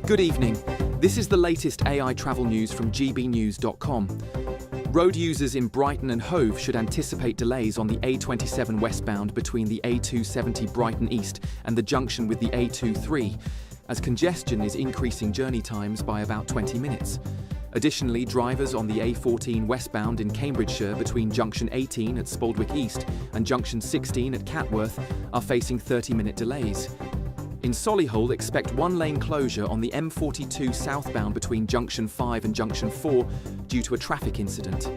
Good evening. This is the latest AI travel news from GBNews.com. Road users in Brighton and Hove should anticipate delays on the A27 westbound between the A270 Brighton East and the junction with the A23, as congestion is increasing journey times by about 20 minutes. Additionally, drivers on the A14 westbound in Cambridgeshire between junction 18 at Spaldwick East and junction 16 at Catworth are facing 30-minute delays. In Solihull, expect one-lane closure on the M42 southbound between junction 5 and junction 4 due to a traffic incident.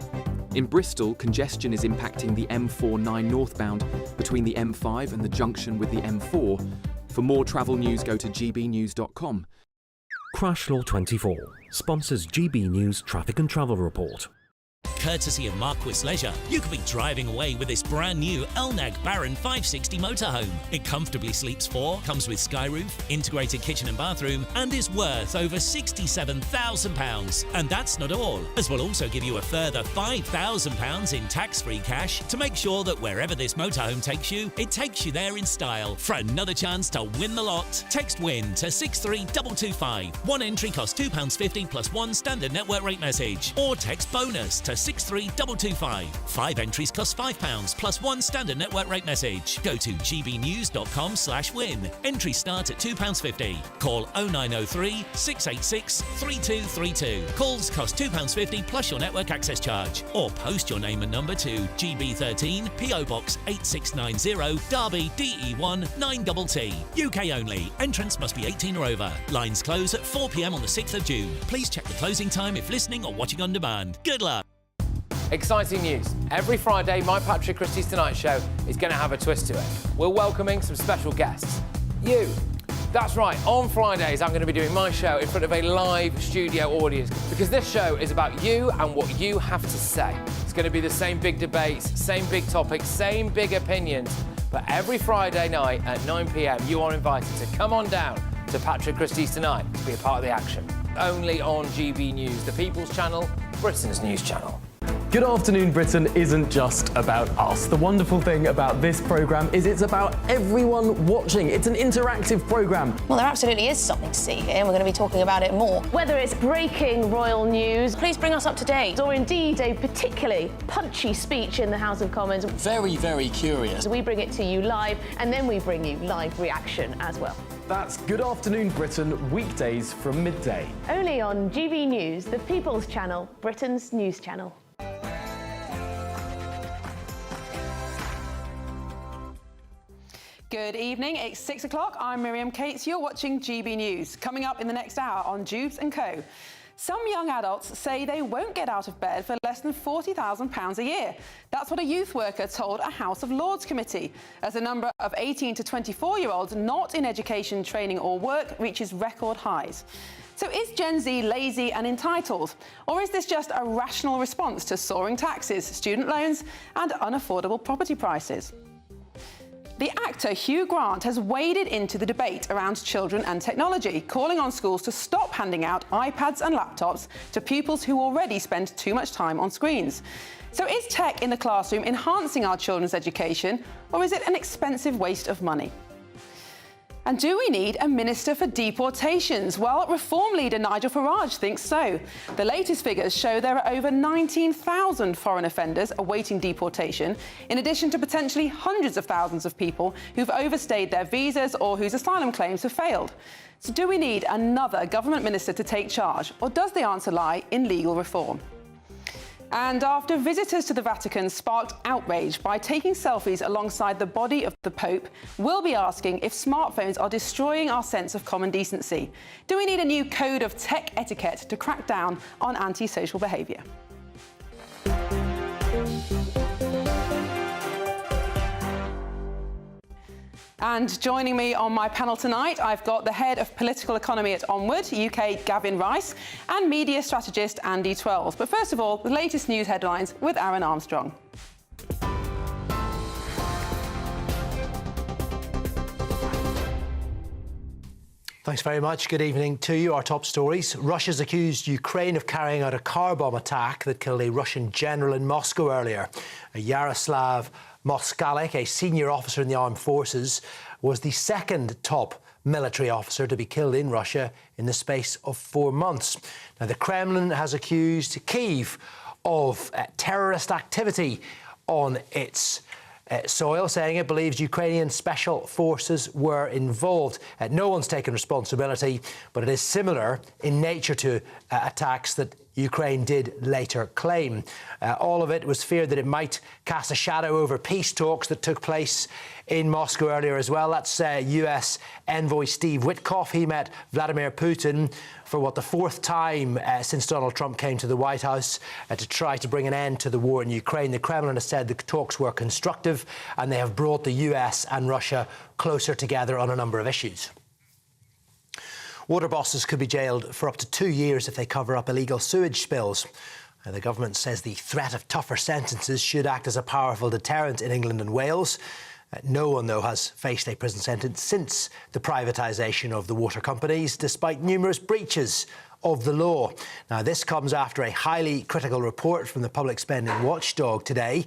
In Bristol, congestion is impacting the M49 northbound between the M5 and the junction with the M4. For more travel news, go to gbnews.com. Crash Law 24 sponsors GB News Traffic and Travel Report. Courtesy of Marquis Leisure, you could be driving away with this brand new Elnag Baron 560 motorhome. It comfortably sleeps 4, comes with sky roof, integrated kitchen and bathroom, and is worth over £67,000. And that's not all, as we'll also give you a further £5,000 in tax-free cash to make sure that wherever this motorhome takes you, it takes you there in style. For another chance to win the lot, text WIN to 63225. One entry costs £2.50 plus one standard network rate message, or text BONUS to 63225. 5 entries cost £5 plus one standard network rate message. Go to gbnews.com/win. Entries start at £2.50. Call 0903 686 3232. Calls cost £2.50 plus your network access charge. Or post your name and number to GB13 PO Box 8690 Derby DE1 9TT. UK only. Entrance must be 18 or over. Lines close at 4 p.m. on the 6th of June. Please check the closing time if listening or watching on demand. Good luck. Exciting news. Every Friday, my Patrick Christie's Tonight show is going to have a twist to it. We're welcoming some special guests. You. That's right, on Fridays I'm going to be doing my show in front of a live studio audience because this show is about you and what you have to say. It's going to be the same big debates, same big topics, same big opinions. But every Friday night at 9 p.m, you are invited to come on down to Patrick Christie's Tonight to be a part of the action. Only on GB News, the People's Channel, Britain's news channel. Good Afternoon Britain isn't just about us. The wonderful thing about this programme is it's about everyone watching. It's an interactive programme. Well, there absolutely is something to see here, and we're going to be talking about it more. Whether it's breaking royal news, Please bring us up to date. or indeed a particularly punchy speech in the House of Commons, Very, very curious. we bring it to you live, and then we bring you live reaction as well. That's Good Afternoon Britain, weekdays from midday. Only on GB News, the People's Channel, Britain's news channel. Good evening, it's 6 o'clock. I'm Miriam Cates. You're watching GB News. Coming up in the next hour on Dewbs & Co. Some young adults say they won't get out of bed for less than £40,000 a year. That's what a youth worker told a House of Lords committee, as the number of 18 to 24-year-olds not in education, training or work reaches record highs. So is Gen Z lazy and entitled? Or is this just a rational response to soaring taxes, student loans and unaffordable property prices? The actor Hugh Grant has waded into the debate around children and technology, calling on schools to stop handing out iPads and laptops to pupils who already spend too much time on screens. So is tech in the classroom enhancing our children's education, or is it an expensive waste of money? And do we need a minister for deportations? Well, Reform leader Nigel Farage thinks so. The latest figures show there are over 19,000 foreign offenders awaiting deportation, in addition to potentially hundreds of thousands of people who've overstayed their visas or whose asylum claims have failed. So do we need another government minister to take charge, or does the answer lie in legal reform? And after visitors to the Vatican sparked outrage by taking selfies alongside the body of the Pope, we'll be asking if smartphones are destroying our sense of common decency. Do we need a new code of tech etiquette to crack down on antisocial behaviour? And joining me on my panel tonight, I've got the head of political economy at Onward, UK, Gavin Rice, and media strategist Andy Twells. But first of all, the latest news headlines with Aaron Armstrong. Thanks very much. Good evening to you. Our top stories. Russia's accused Ukraine of carrying out a car bomb attack that killed a Russian general in Moscow earlier. Yaroslav Moskalik, a senior officer in the armed forces, was the second top military officer to be killed in Russia in the space of 4 months. Now, the Kremlin has accused Kyiv of terrorist activity on its soil, saying it believes Ukrainian special forces were involved. No one's taken responsibility, but it is similar in nature to attacks that Ukraine did later claim. All of it was feared that it might cast a shadow over peace talks that took place in Moscow earlier as well. That's US envoy Steve Witkoff. He met Vladimir Putin for the 4th time since Donald Trump came to the White House to try to bring an end to the war in Ukraine. The Kremlin has said the talks were constructive and they have brought the US and Russia closer together on a number of issues. Water bosses could be jailed for up to 2 years if they cover up illegal sewage spills. The government says the threat of tougher sentences should act as a powerful deterrent in England and Wales. No one, though, has faced a prison sentence since the privatisation of the water companies, despite numerous breaches of the law. Now, this comes after a highly critical report from the public spending watchdog today,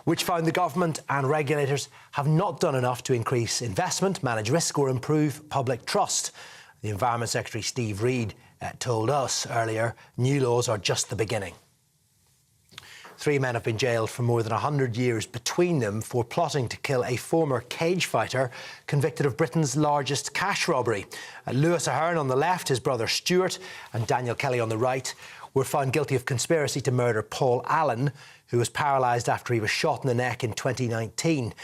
which found the government and regulators have not done enough to increase investment, manage risk or improve public trust. The Environment Secretary Steve Reid told us earlier new laws are just the beginning. 3 men have been jailed for more than 100 years between them for plotting to kill a former cage fighter convicted of Britain's largest cash robbery. Lewis Ahern on the left, his brother Stuart, and Daniel Kelly on the right were found guilty of conspiracy to murder Paul Allen, who was paralysed after he was shot in the neck in 2019.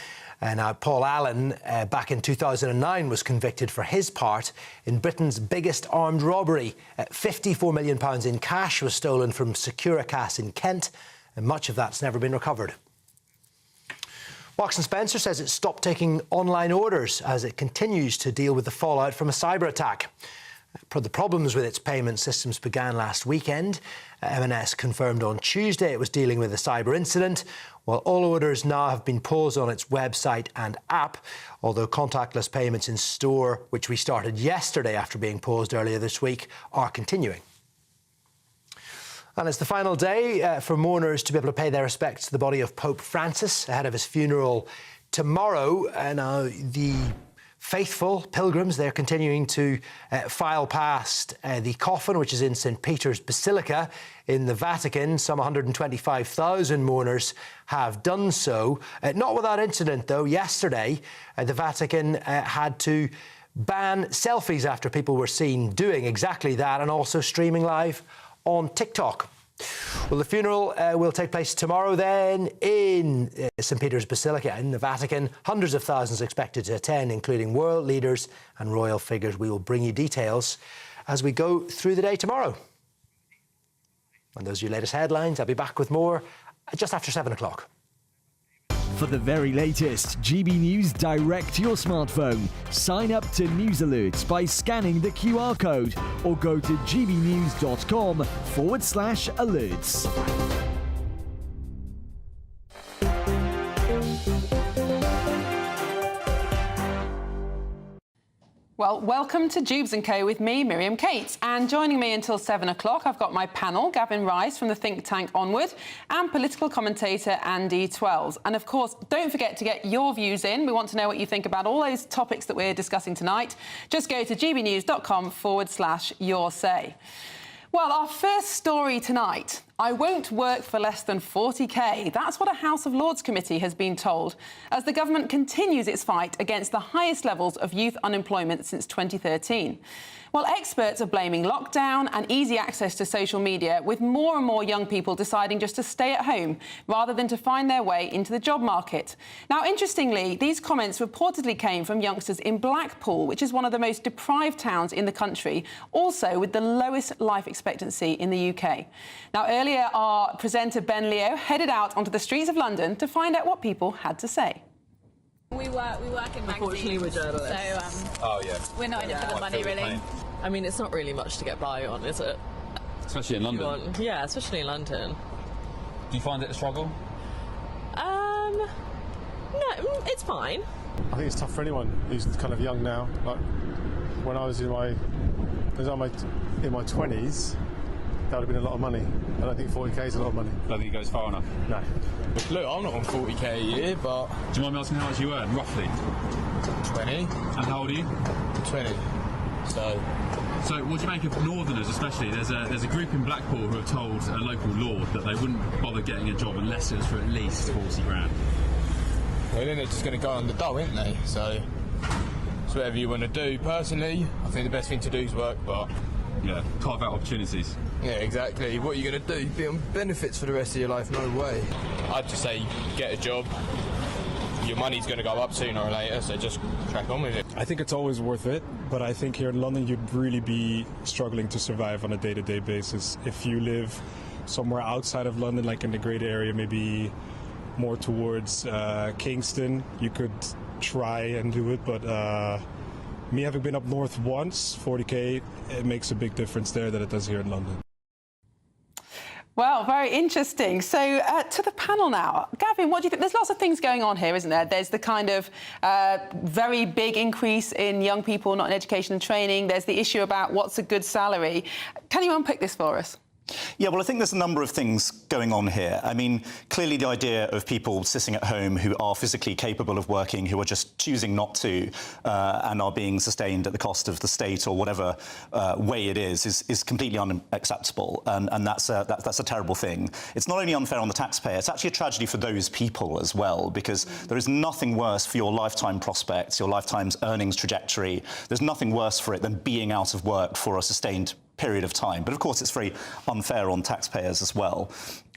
Now, Paul Allen, back in 2009, was convicted for his part in Britain's biggest armed robbery. £54 million in cash was stolen from Securicas in Kent, and much of that's never been recovered. Marks & Spencer says it stopped taking online orders as it continues to deal with the fallout from a cyber attack. The problems with its payment systems began last weekend. M&S confirmed on Tuesday it was dealing with a cyber incident, while all orders now have been paused on its website and app, although contactless payments in store, which we started yesterday after being paused earlier this week, are continuing. And it's the final day for mourners to be able to pay their respects to the body of Pope Francis ahead of his funeral tomorrow. Now, the faithful pilgrims, they're continuing to file past the coffin, which is in St. Peter's Basilica in the Vatican. Some 125,000 mourners have done so. Not without incident, though. Yesterday, the Vatican had to ban selfies after people were seen doing exactly that and also streaming live on TikTok. Well, the funeral will take place tomorrow then in St. Peter's Basilica in the Vatican. Hundreds of thousands expected to attend, including world leaders and royal figures. We will bring you details as we go through the day tomorrow. And those are your latest headlines. I'll be back with more just after 7 o'clock. For the very latest GB News direct to your smartphone, sign up to News Alerts by scanning the QR code or go to gbnews.com/alerts. Well, welcome to Dewbs & Co with me, Miriam Cates. And joining me until 7 o'clock, I've got my panel, Gavin Rice from the think tank Onward, and political commentator Andy Twells. And of course, don't forget to get your views in. We want to know what you think about all those topics that we're discussing tonight. Just go to gbnews.com/your say. Well, our first story tonight. I won't work for less than 40k. That's what a House of Lords committee has been told, as the government continues its fight against the highest levels of youth unemployment since 2013. Well, experts are blaming lockdown and easy access to social media, with more and more young people deciding just to stay at home rather than to find their way into the job market. Now, interestingly, these comments reportedly came from youngsters in Blackpool, which is one of the most deprived towns in the country, also with the lowest life expectancy in the UK. Now, earlier, our presenter Ben Leo headed out onto the streets of London to find out what people had to say. We work in magazines. Unfortunately, we're journalists. So, we're not in it for the money, really. I mean, it's not really much to get by on, is it? Especially in London. Yeah, especially in London. Do you find it a struggle? No, it's fine. I think it's tough for anyone who's kind of young now. Like when I was in my 20s, that would have been a lot of money. I don't think 40k is a lot of money. I don't think it goes far enough. No. Look, I'm not on 40k a year, but... Do you mind me asking how much you earn, roughly? 20. And how old are you? 20. So what do you make of Northerners especially? There's a group in Blackpool who have told a local lord that they wouldn't bother getting a job unless it was for at least 40 grand. Well, then they're just going to go on the dole, aren't they? So it's whatever you want to do. Personally, I think the best thing to do is work, but... Yeah, carve out opportunities. Yeah, exactly. What are you going to do? Be on benefits for the rest of your life? No way. I'd just say get a job. Your money's going to go up sooner or later, so just crack on with it. I think it's always worth it, but I think here in London you'd really be struggling to survive on a day-to-day basis. If you live somewhere outside of London, like in the greater area, maybe more towards Kingston, you could try and do it, but me having been up north once, 40k, it makes a big difference there than it does here in London. Well, very interesting. So to the panel now. Gavin, what do you think? There's lots of things going on here, isn't there? There's the kind of very big increase in young people not in education and training. There's the issue about what's a good salary. Can you unpick this for us? Yeah, well, I think there's a number of things going on here. I mean, clearly the idea of people sitting at home who are physically capable of working, who are just choosing not to, and are being sustained at the cost of the state or whatever way it is completely unacceptable, and that's a terrible thing. It's not only unfair on the taxpayer, it's actually a tragedy for those people as well, because there is nothing worse for your lifetime prospects, your lifetime's earnings trajectory. There's nothing worse for it than being out of work for a sustained period of time. But of course, it's very unfair on taxpayers as well.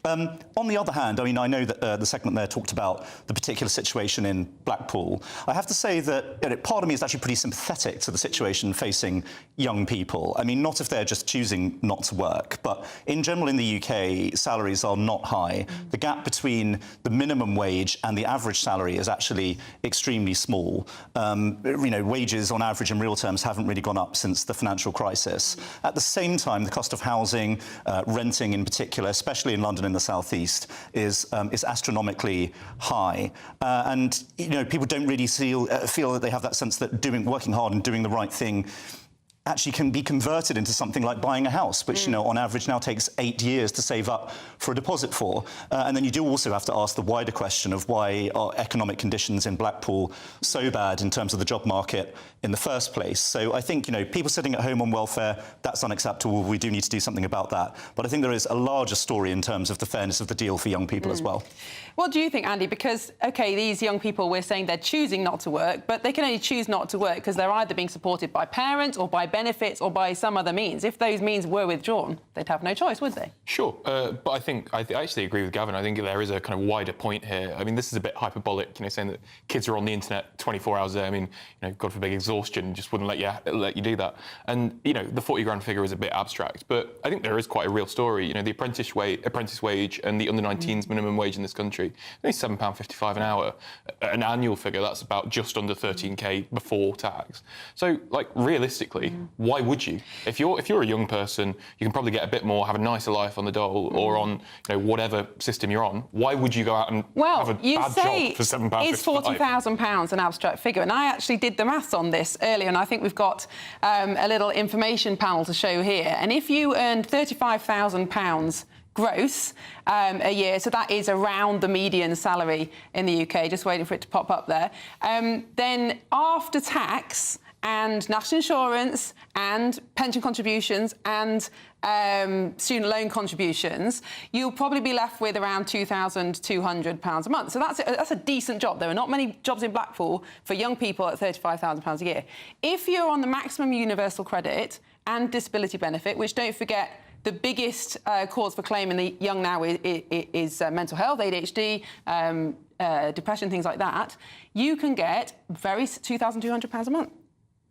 On the other hand, I mean, I know that the segment there talked about the particular situation in Blackpool. I have to say that part of me is actually pretty sympathetic to the situation facing young people. I mean, not if they're just choosing not to work, but in general in the UK, salaries are not high. The gap between the minimum wage and the average salary is actually extremely small. You know, wages on average in real terms haven't really gone up since the financial crisis. At the same time, the cost of housing, renting in particular, especially in London in the southeast, is astronomically high, and you know, people don't really feel that they have that sense that working hard and doing the right thing actually can be converted into something like buying a house, which, you know, on average now takes 8 years to save up for a deposit for. And then you do also have to ask the wider question of why are economic conditions in Blackpool so bad in terms of the job market in the first place. So I think, you know, people sitting at home on welfare, that's unacceptable. We do need to do something about that. But I think there is a larger story in terms of the fairness of the deal for young people as well. What do you think, Andy? Because, OK, these young people, we're saying they're choosing not to work, but they can only choose not to work because they're either being supported by parents or by benefits or by some other means. If those means were withdrawn, they'd have no choice, would they? Sure, but I think I actually agree with Gavin. I think there is a kind of wider point here. I mean, this is a bit hyperbolic, you know, saying that kids are on the internet 24 hours a day. I mean, you know, God forbid exhaustion just wouldn't let you do that. And you know, the 40 grand figure is a bit abstract, but I think there is quite a real story. You know, the apprentice wage and the under 19s minimum wage in this country, only £7.55 an hour. An annual figure, that's about just under 13k before tax. So, like, realistically, why would you? If you're a young person, you can probably get a bit more, have a nicer life on the dole or on, you know, whatever system you're on. Why would you go out and have a bad job for £7.55? Is £40,000 an abstract figure? And I actually did the maths on this earlier, and I think we've got a little information panel to show here. And if you earned £35,000 gross a year, so that is around the median salary in the UK, just waiting for it to pop up there, then after tax and national insurance and pension contributions and student loan contributions, you'll probably be left with around £2,200 a month. So that's a decent job. There are not many jobs in Blackpool for young people at £35,000 a year. If you're on the maximum universal credit and disability benefit, which, don't forget, the biggest cause for claim in the young now is mental health, ADHD, depression, things like that, you can get £2,200 a month.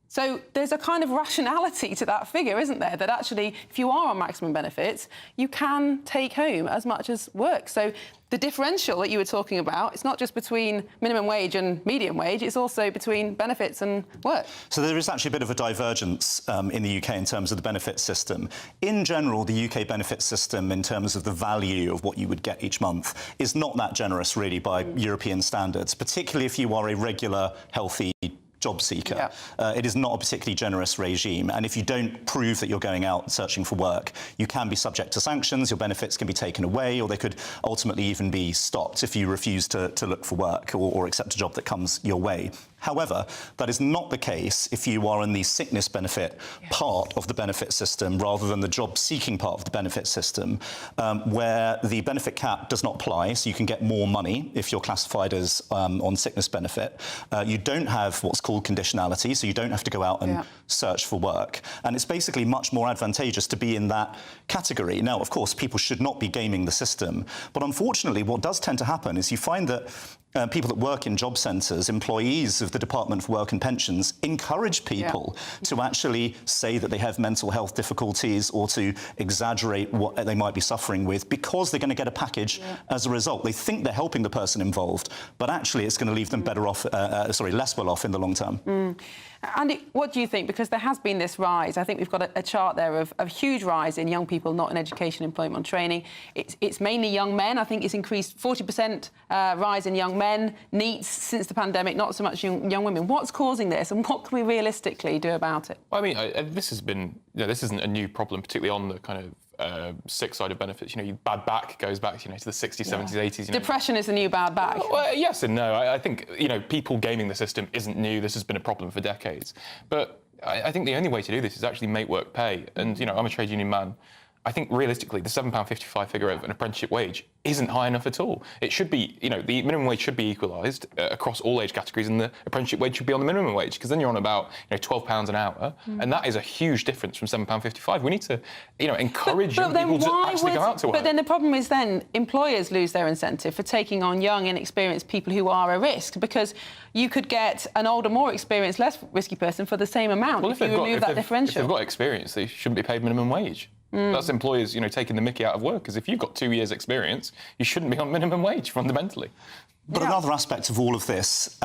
So there's a kind of rationality to that figure, isn't there? That actually, if you are on maximum benefits, you can take home as much as work. So the differential that you were talking about, it's not just between minimum wage and median wage, it's also between benefits and work. So there is actually a bit of a divergence in the UK in terms of the benefits system. In general, the UK benefits system, in terms of the value of what you would get each month, is not that generous, really, by European standards, particularly if you are a regular, healthy job seeker. It is not a particularly generous regime, and if you don't prove that you're going out searching for work, you can be subject to sanctions, your benefits can be taken away, or they could ultimately even be stopped if you refuse to look for work or accept a job that comes your way. However, that is not the case if you are in the sickness benefit part of the benefit system rather than the job-seeking part of the benefit system, where the benefit cap does not apply, so you can get more money if you're classified as on sickness benefit. You don't have what's called conditionality, so you don't have to go out and search for work. And it's basically much more advantageous to be in that category. Now, of course, people should not be gaming the system, but unfortunately, what does tend to happen is you find that people that work in job centres, employees of the Department for Work and Pensions, encourage people to actually say that they have mental health difficulties or to exaggerate what they might be suffering with because they're going to get a package as a result. They think they're helping the person involved, but actually it's going to leave them better off, less well off in the long term. Andy, what do you think? Because there has been this rise. I think we've got a chart there of a huge rise in young people not in education, employment, training. It's mainly young men. I think it's increased 40% rise in young men, NEETs since the pandemic, not so much young women. What's causing this, and what can we realistically do about it? Well, I mean, this has been, this isn't a new problem, particularly on the kind of sick side of benefits. Bad back goes back, to the 60s, 70s, 80s. Depression is the new bad back. Well, yes and no. I think, people gaming the system isn't new. This has been a problem for decades. But I think the only way to do this is actually make work pay. And, I'm a trade union man. I think realistically, the £7.55 figure of an apprenticeship wage isn't high enough at all. It should be, the minimum wage should be equalised across all age categories, and the apprenticeship wage should be on the minimum wage, because then you're on about, £12 an hour, and that is a huge difference from £7.55. We need to, encourage young people to actually go out to work. But then the problem is then employers lose their incentive for taking on young, inexperienced people who are a risk, because you could get an older, more experienced, less risky person for the same amount if you remove that differential. If they've got experience, they shouldn't be paid minimum wage. That's employers, taking the mickey out of work, because if you've got 2 years' experience, you shouldn't be on minimum wage, fundamentally. But another aspect of all of this,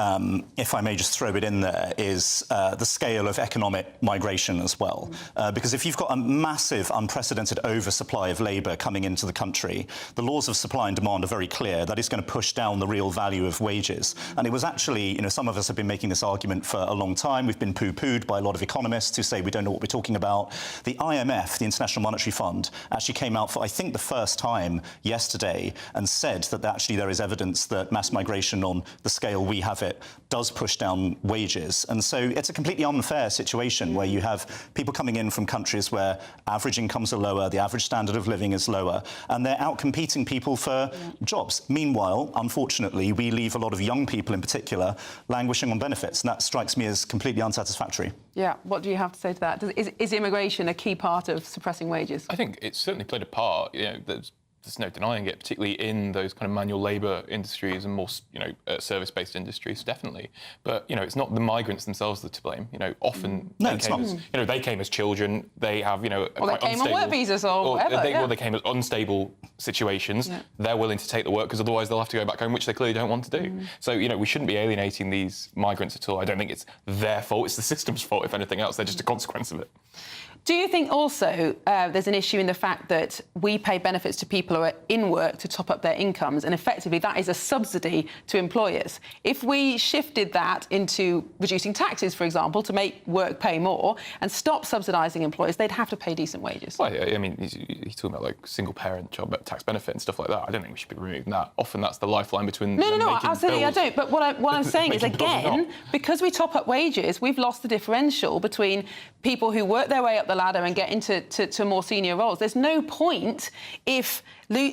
if I may just throw it in there, is the scale of economic migration as well. Because if you've got a massive, unprecedented oversupply of labour coming into the country, the laws of supply and demand are very clear. That is going to push down the real value of wages. And it was actually, some of us have been making this argument for a long time. We've been poo-pooed by a lot of economists who say we don't know what we're talking about. The IMF, the International Monetary Fund, actually came out for, I think, the first time yesterday and said that actually there is evidence that mass migration on the scale we have it does push down wages. And so it's a completely unfair situation where you have people coming in from countries where average incomes are lower, the average standard of living is lower, and they're out-competing people for jobs. Meanwhile, unfortunately, we leave a lot of young people in particular languishing on benefits, and that strikes me as completely unsatisfactory. Yeah, what do you have to say to that? Is immigration a key part of suppressing wages? I think it's certainly played a part. There's no denying it, particularly in those kind of manual labour industries and more, service-based industries, definitely. But, it's not the migrants themselves that are to blame. Often they came as children, they have, Or they came on work visas or whatever. Or they came as unstable situations. Yeah. They're willing to take the work because otherwise they'll have to go back home, which they clearly don't want to do. So, we shouldn't be alienating these migrants at all. I don't think it's their fault, it's the system's fault, if anything else. They're just a consequence of it. Do you think also there's an issue in the fact that we pay benefits to people who are in work to top up their incomes, and effectively that is a subsidy to employers? If we shifted that into reducing taxes, for example, to make work pay more and stop subsidising employers, they'd have to pay decent wages. Well, I mean, you're talking about single-parent child tax benefit and stuff like that. I don't think we should be removing that. Often that's the lifeline between No, absolutely, I don't. But what I'm saying is, again, because we top up wages, we've lost the differential between people who work their way up the ladder and get into more senior roles. There's no point if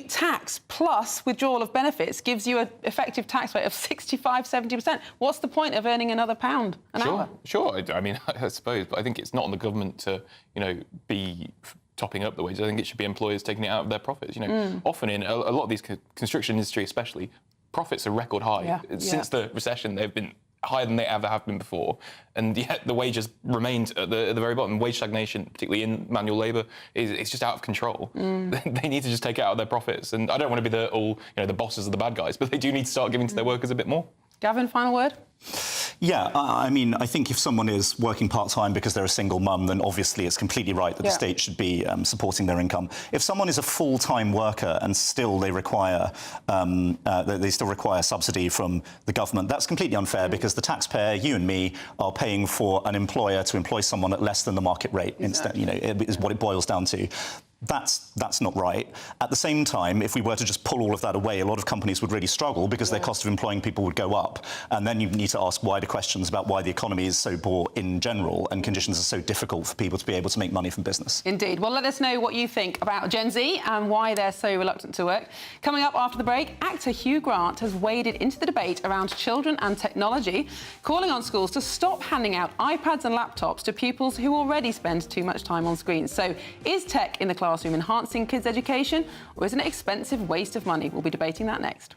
tax plus withdrawal of benefits gives you an effective tax rate of 65-70%. What's the point of earning another £1 an hour? Sure. I mean, I suppose, but I think it's not on the government to, be topping up the wages. I think it should be employers taking it out of their profits. Often in a lot of these construction industry, especially, profits are record high. Since the recession, they've been higher than they ever have been before, and yet the wages remained at the very bottom. Wage stagnation, particularly in manual labour, it's just out of control. They need to just take it out of their profits, and I don't want to be the bosses of the bad guys, but they do need to start giving to their workers a bit more. Gavin, final word? Yeah, I mean, I think if someone is working part-time because they're a single mum, then obviously it's completely right that the state should be supporting their income. If someone is a full-time worker and still they still require subsidy from the government, that's completely unfair because the taxpayer, you and me, are paying for an employer to employ someone at less than the market rate. Instead, is what it boils down to. That's not right. At the same time, if we were to just pull all of that away, a lot of companies would really struggle because their cost of employing people would go up. And then you need to ask wider questions about why the economy is so poor in general and conditions are so difficult for people to be able to make money from business. Indeed. Well, let us know what you think about Gen Z and why they're so reluctant to work. Coming up after the break, actor Hugh Grant has waded into the debate around children and technology, calling on schools to stop handing out iPads and laptops to pupils who already spend too much time on screens. So, is tech in the classroom enhancing kids' education, or is it an expensive waste of money? We'll be debating that next.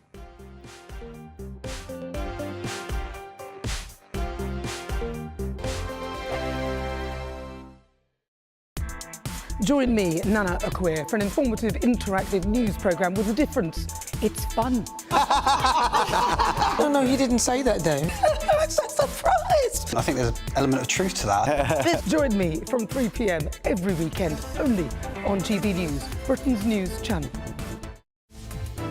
Join me, Nana Akwe, for an informative, interactive news programme with a difference. It's fun. No, he didn't say that, Dave. I'm so surprised. I think there's an element of truth to that. Join me from 3 p.m. every weekend, only on GB News, Britain's news channel.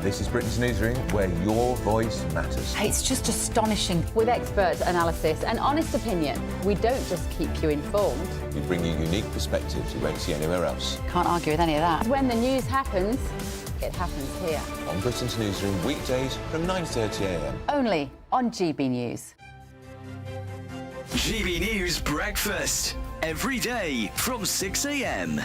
This is Britain's Newsroom, where your voice matters. It's just astonishing. With expert analysis and honest opinion, we don't just keep you informed. We bring you unique perspectives you won't see anywhere else. Can't argue with any of that. When the news happens, it happens here. On Britain's Newsroom, weekdays from 9:30 a.m. Only on GB News. GB News Breakfast, every day from 6 a.m.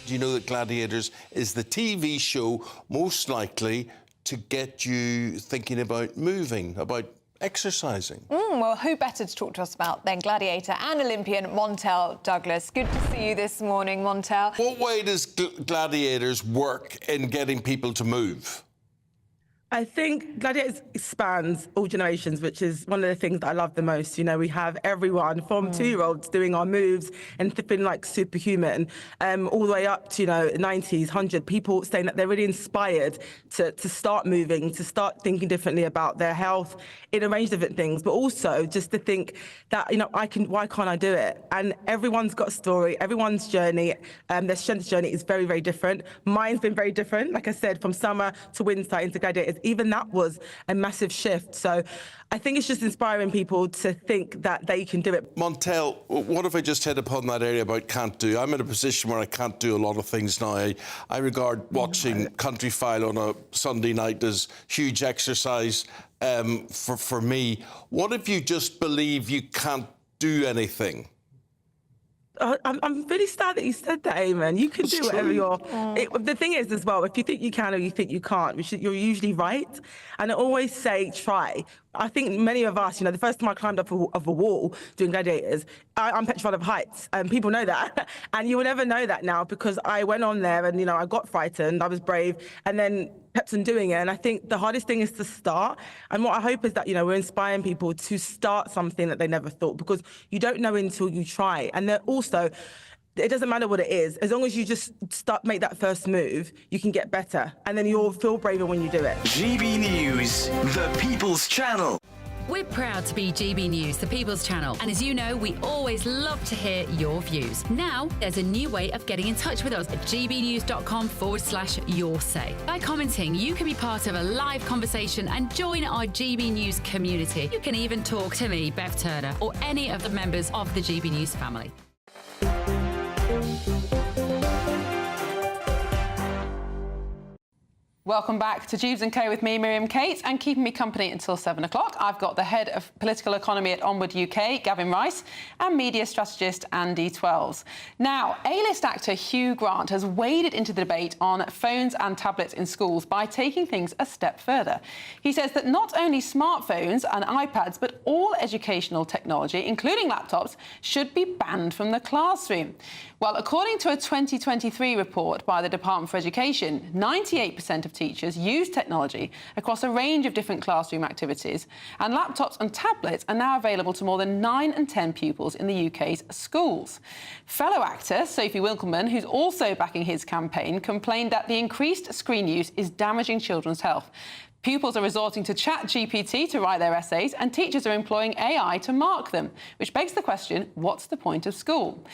Do you know that Gladiators is the TV show most likely to get you thinking about moving, about exercising? Well, who better to talk to us about than Gladiator and Olympian Montel Douglas? Good to see you this morning, Montel. What way does Gladiators work in getting people to move? I think Gladiators spans all generations, which is one of the things that I love the most. You know, we have everyone from 2-year-olds doing our moves and feeling like superhuman, all the way up to, 90s, 100, people saying that they're really inspired to start moving, to start thinking differently about their health in a range of different things, but also just to think that, why can't I do it? And everyone's got a story, everyone's journey, their strength journey is very, very different. Mine's been very different, like I said, from summer to winter into Gladiators. Even that was a massive shift. So I think it's just inspiring people to think that they can do it. Montel, what if I just hit upon that area about can't do? I'm in a position where I can't do a lot of things now. I regard watching Country File on a Sunday night as huge exercise for me. What if you just believe you can't do anything? I'm really sad that you said that, Eamon. You can do whatever you're... the thing is, as well, if you think you can or you think you can't, you're usually right. And I always say, try. I think many of us, the first time I climbed up of a wall doing Gladiators, I'm petrified of heights, and people know that. And you will never know that now because I went on there and, I got frightened, I was brave, and then kept on doing it. And I think the hardest thing is to start. And what I hope is that, we're inspiring people to start something that they never thought, because you don't know until you try. And then also, it doesn't matter what it is. As long as you just make that first move, you can get better. And then you'll feel braver when you do it. GB News, the People's Channel. We're proud to be GB News, the People's Channel. And as you know, we always love to hear your views. Now, there's a new way of getting in touch with us at gbnews.com/yoursay. By commenting, you can be part of a live conversation and join our GB News community. You can even talk to me, Bev Turner, or any of the members of the GB News family. Welcome back to Dewbs & Co with me, Miriam Kate, and keeping me company until 7 o'clock, I've got the head of political economy at Onward UK, Gavin Rice, and media strategist Andy Twelves. Now, A-list actor Hugh Grant has waded into the debate on phones and tablets in schools by taking things a step further. He says that not only smartphones and iPads, but all educational technology, including laptops, should be banned from the classroom. Well, according to a 2023 report by the Department for Education, 98% of teachers use technology across a range of different classroom activities, and laptops and tablets are now available to more than 9 in 10 pupils in the UK's schools. Fellow actor Sophie Winkleman, who's also backing his campaign, complained that the increased screen use is damaging children's health. Pupils are resorting to ChatGPT to write their essays, and teachers are employing AI to mark them, which begs the question, what's the point of school?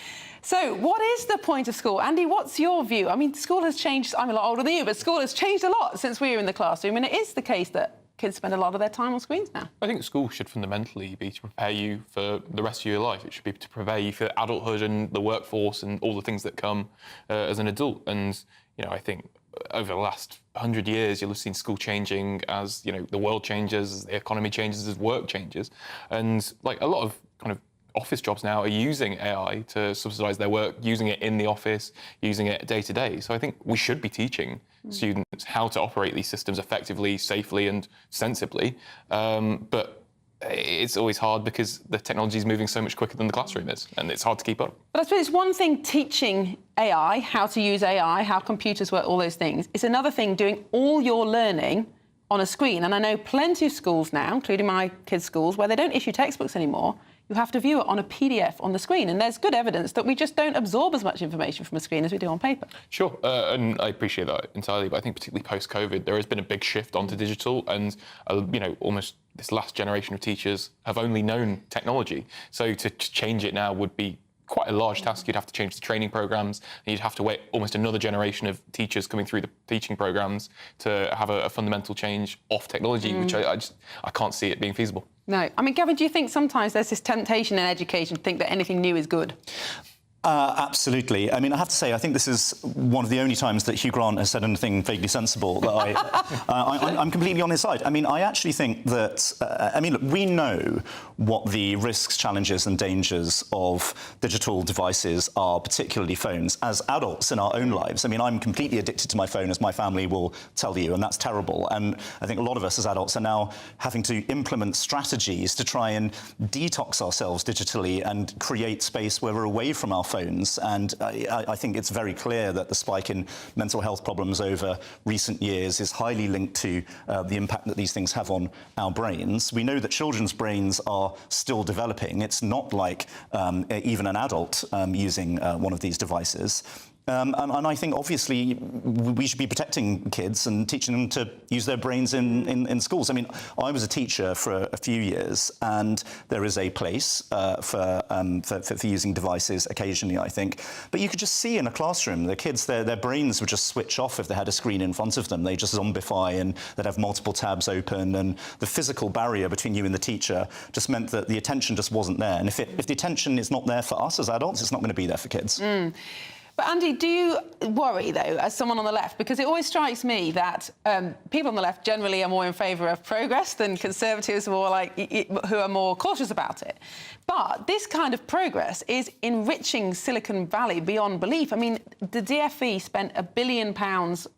So what is the point of school? Andy, what's your view? I mean, school has changed. I'm a lot older than you, but school has changed a lot since we were in the classroom, and it is the case that kids spend a lot of their time on screens now. I think school should fundamentally be to prepare you for the rest of your life. It should be to prepare you for adulthood and the workforce and all the things that come as an adult. And, you know, I think over the last 100 years, you'll have seen school changing as, you know, the world changes, as the economy changes, as work changes. And, like, a lot of kind of office jobs now are using AI to subsidise their work, using it in the office, using it day to day. So I think we should be teaching students how to operate these systems effectively, safely and sensibly. But it's always hard because the technology is moving so much quicker than the classroom is, and it's hard to keep up. But I suppose it's one thing teaching AI, how to use AI, how computers work, all those things. It's another thing doing all your learning on a screen. And I know plenty of schools now, including my kids' schools, where they don't issue textbooks anymore. You have to view it on a PDF on the screen. And there's good evidence that we just don't absorb as much information from a screen as we do on paper. Sure, and I appreciate that entirely, but I think particularly post-COVID, there has been a big shift onto digital, and, you know, almost this last generation of teachers have only known technology. So to change it now would be quite a large task. You'd have to change the training programmes, and you'd have to wait almost another generation of teachers coming through the teaching programmes to have a fundamental change off technology, which I can't see it being feasible. No. I mean, Gavin, do you think sometimes there's this temptation in education to think that anything new is good? Absolutely. I mean, I have to say, I think this is one of the only times that Hugh Grant has said anything vaguely sensible that I'm completely on his side. I mean, I actually think that, I mean, look, we know what the risks, challenges and dangers of digital devices are, particularly phones, as adults in our own lives. I mean, I'm completely addicted to my phone, as my family will tell you, and that's terrible. And I think a lot of us as adults are now having to implement strategies to try and detox ourselves digitally and create space where we're away from our phones. And I think it's very clear that the spike in mental health problems over recent years is highly linked to the impact that these things have on our brains. We know that children's brains are still developing. It's not like even an adult using one of these devices. And I think, obviously, we should be protecting kids and teaching them to use their brains in schools. I mean, I was a teacher for a few years, and there is a place for using devices occasionally, I think. But you could just see in a classroom, the kids, their brains would just switch off if they had a screen in front of them. They just zombify, and they'd have multiple tabs open, and the physical barrier between you and the teacher just meant that the attention just wasn't there. And if the attention is not there for us as adults, it's not going to be there for kids. But Andy, do you worry, though, as someone on the left? Because it always strikes me that people on the left generally are more in favour of progress than Conservatives who are more cautious about it. But this kind of progress is enriching Silicon Valley beyond belief. I mean, the DfE spent £1 billion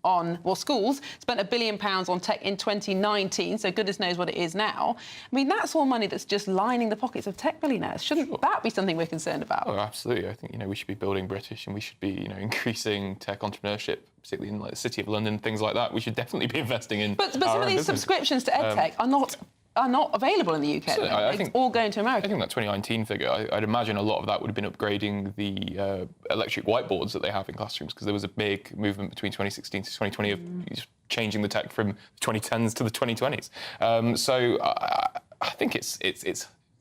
on, well, schools spent £1 billion on tech in 2019, so goodness knows what it is now. I mean, that's all money that's just lining the pockets of tech billionaires. Shouldn't that be something we're concerned about? Oh, absolutely. I think, we should be building British, and we should be, increasing tech entrepreneurship, particularly in the City of London, things like that. We should definitely be investing in. But some of these subscriptions to EdTech are not available in the UK. So I think it's all going to America. I think that 2019 figure, I'd imagine a lot of that would have been upgrading the electric whiteboards that they have in classrooms, because there was a big movement between 2016 to 2020 of changing the tech from the 2010s to the 2020s. So I think it's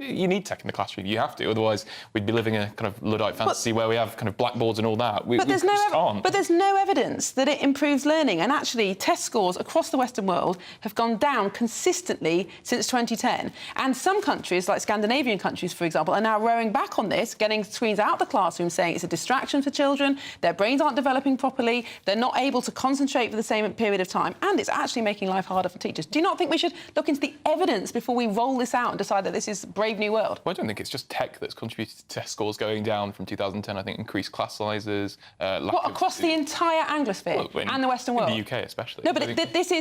you need tech in the classroom. You have to, otherwise we'd be living a kind of Luddite fantasy where we have kind of blackboards and all that. But there's no evidence that it improves learning. And actually, test scores across the Western world have gone down consistently since 2010. And some countries, like Scandinavian countries, for example, are now rowing back on this, getting screens out of the classroom, saying it's a distraction for children, their brains aren't developing properly, they're not able to concentrate for the same period of time, and it's actually making life harder for teachers. Do you not think we should look into the evidence before we roll this out and decide that this is brave new world? Well, I don't think it's just tech that's contributed to test scores going down from 2010. I think increased class sizes, across the entire Anglosphere and the Western world? In the UK especially. No, but this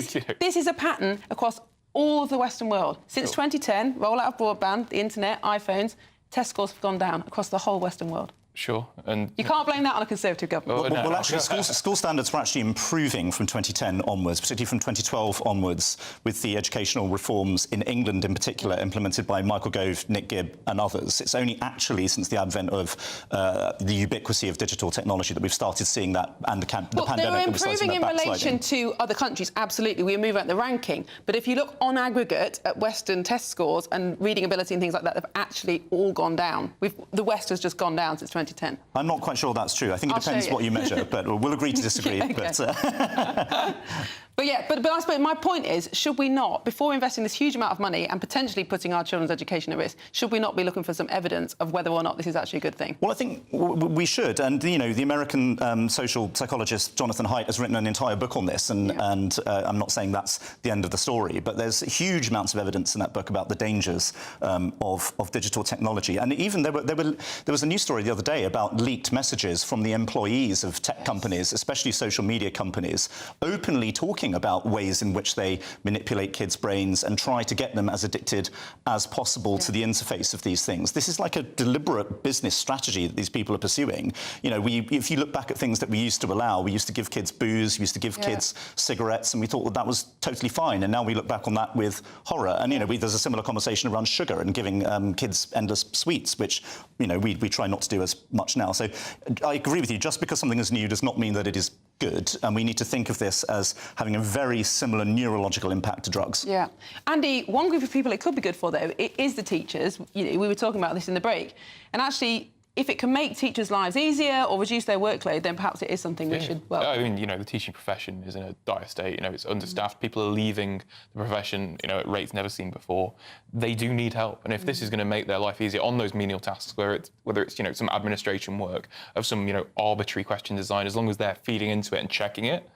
is a pattern across all of the Western world. Since 2010, rollout of broadband, the internet, iPhones, test scores have gone down across the whole Western world. Sure. And you can't blame that on a Conservative government. Well, actually, school standards were actually improving from 2010 onwards, particularly from 2012 onwards, with the educational reforms in England in particular implemented by Michael Gove, Nick Gibb and others. It's only actually since the advent of the ubiquity of digital technology that we've started seeing that, and the pandemic. They were improving in relation to other countries, absolutely. We move up the ranking. But if you look on aggregate at Western test scores and reading ability and things like that, they've actually all gone down. The West has just gone down since 2010. 2010. I'm not quite sure that's true. I think it depends what you measure, but we'll agree to disagree. Okay. But yeah, but I suppose my point is, should we not, before investing this huge amount of money and potentially putting our children's education at risk, should we not be looking for some evidence of whether or not this is actually a good thing? Well, I think we should. And, you know, the American social psychologist Jonathan Haidt has written an entire book on this, and I'm not saying that's the end of the story, but there's huge amounts of evidence in that book about the dangers of digital technology. And even there was a news story the other day about leaked messages from the employees of tech companies, especially social media companies, openly talking about ways in which they manipulate kids' brains and try to get them as addicted as possible to the interface of these things. This is like a deliberate business strategy that these people are pursuing. You know, if you look back at things that we used to allow, we used to give kids booze, we used to give kids cigarettes, and we thought that was totally fine. And now we look back on that with horror. And, you know, there's a similar conversation around sugar and giving kids endless sweets, which, you know, we try not to do as much now. So I agree with you. Just because something is new does not mean that it is good, and we need to think of this as having a very similar neurological impact to drugs. Yeah. Andy, one group of people it could be good for, though, it is the teachers. You know, we were talking about this in the break. And actually, if it can make teachers' lives easier or reduce their workload, then perhaps it is something we should, well... I mean, you know, the teaching profession is in a dire state. You know, it's understaffed. People are leaving the profession, you know, at rates never seen before. They do need help. And if this is going to make their life easier on those menial tasks, whether it's, you know, some administration work of some, you know, arbitrary question design, as long as they're feeding into it and checking it,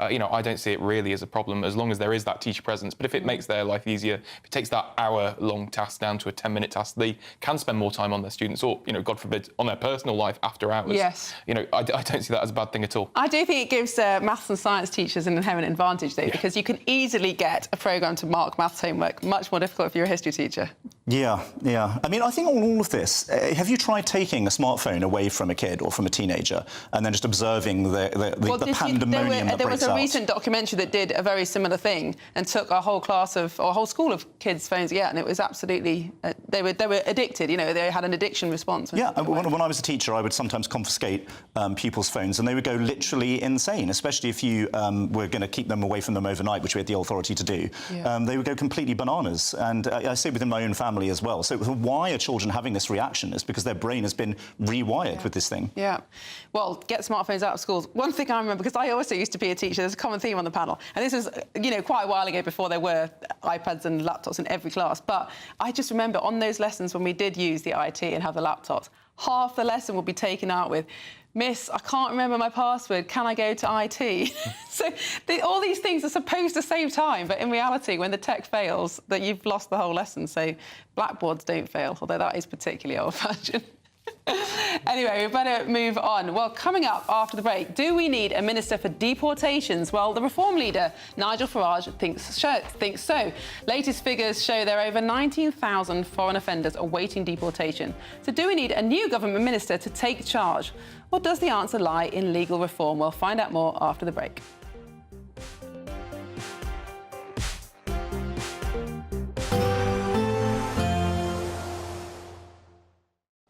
you know, I don't see it really as a problem as long as there is that teacher presence. But if it makes their life easier, if it takes that hour-long task down to a 10-minute task, they can spend more time on their students or, you know, God forbid, on their personal life after hours. Yes. You know, I don't see that as a bad thing at all. I do think it gives maths and science teachers an inherent advantage, though, because you can easily get a programme to mark maths homework much more difficult if you're a history teacher. Yeah. I mean, I think on all of this, have you tried taking a smartphone away from a kid or from a teenager and then just observing the pandemonium that breaks out? There was a recent documentary that did a very similar thing and took a whole school of kids' phones, and it was absolutely... they were addicted, you know, they had an addiction response. Yeah, when I was a teacher, I would sometimes confiscate pupils' phones and they would go literally insane, especially if you were going to keep them away from them overnight, which we had the authority to do. Yeah. They would go completely bananas. And I see it within my own family as well. So why are children having this reaction? Is because their brain has been rewired with this thing. Yeah. Well, get smartphones out of schools. One thing I remember, because I also used to be a teacher, there's a common theme on the panel, and this was, you know, quite a while ago before there were iPads and laptops in every class, but I just remember on those lessons when we did use the IT and have the laptops, half the lesson would be taken out with, "Miss, I can't remember my password. Can I go to IT?" So all these things are supposed to save time, but in reality, when the tech fails, that you've lost the whole lesson. So blackboards don't fail, although that is particularly old-fashioned. Anyway, we better move on. Well, coming up after the break, do we need a minister for deportations? Well, the Reform leader, Nigel Farage, thinks so. Latest figures show there are over 19,000 foreign offenders awaiting deportation. So do we need a new government minister to take charge? Or does the answer lie in legal reform? We'll find out more after the break.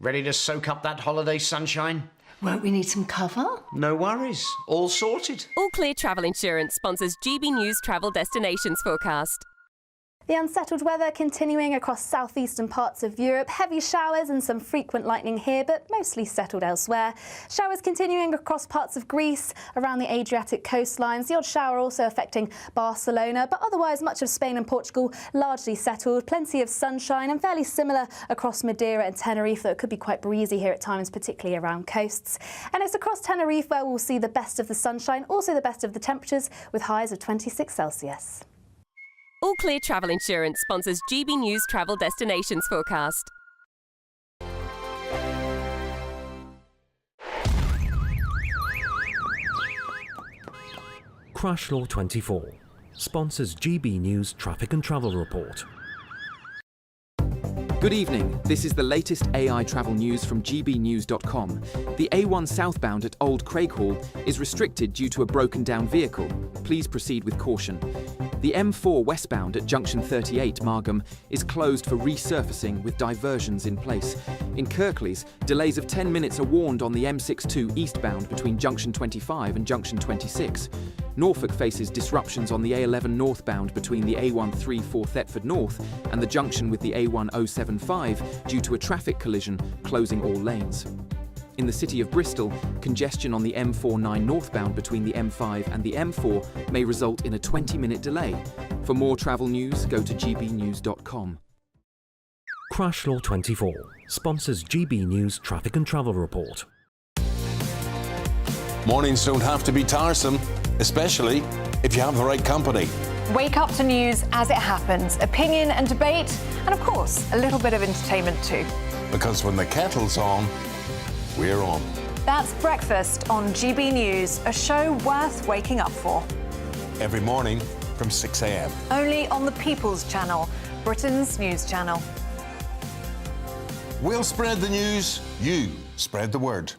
Ready to soak up that holiday sunshine? Won't we need some cover? No worries. All sorted. All Clear Travel Insurance sponsors GB News Travel Destinations Forecast. The unsettled weather continuing across southeastern parts of Europe. Heavy showers and some frequent lightning here, but mostly settled elsewhere. Showers continuing across parts of Greece, around the Adriatic coastlines. The odd shower also affecting Barcelona, but otherwise much of Spain and Portugal largely settled. Plenty of sunshine and fairly similar across Madeira and Tenerife, though it could be quite breezy here at times, particularly around coasts. And it's across Tenerife where we'll see the best of the sunshine, also the best of the temperatures, with highs of 26 Celsius. All Clear Travel Insurance sponsors GB News Travel Destinations Forecast. Crash Law 24 sponsors GB News Traffic and Travel Report. Good evening. This is the latest AI travel news from gbnews.com. The A1 southbound at Old Craighall is restricted due to a broken down vehicle. Please proceed with caution. The M4 westbound at Junction 38 Margam is closed for resurfacing with diversions in place. In Kirklees, delays of 10 minutes are warned on the M62 eastbound between Junction 25 and Junction 26. Norfolk faces disruptions on the A11 northbound between the A134 Thetford North and the junction with the A1075 due to a traffic collision closing all lanes. In the city of Bristol, congestion on the M49 northbound between the M5 and the M4 may result in a 20-minute delay. For more travel news, go to gbnews.com. Crash Law 24 sponsors GB News Traffic and Travel Report. Mornings don't have to be tiresome, especially if you have the right company. Wake up to news as it happens, opinion and debate, and of course, a little bit of entertainment too. Because when the kettle's on, we're on. That's Breakfast on GB News, a show worth waking up for. Every morning from 6 a.m. Only on the People's Channel, Britain's news channel. We'll spread the news, you spread the word.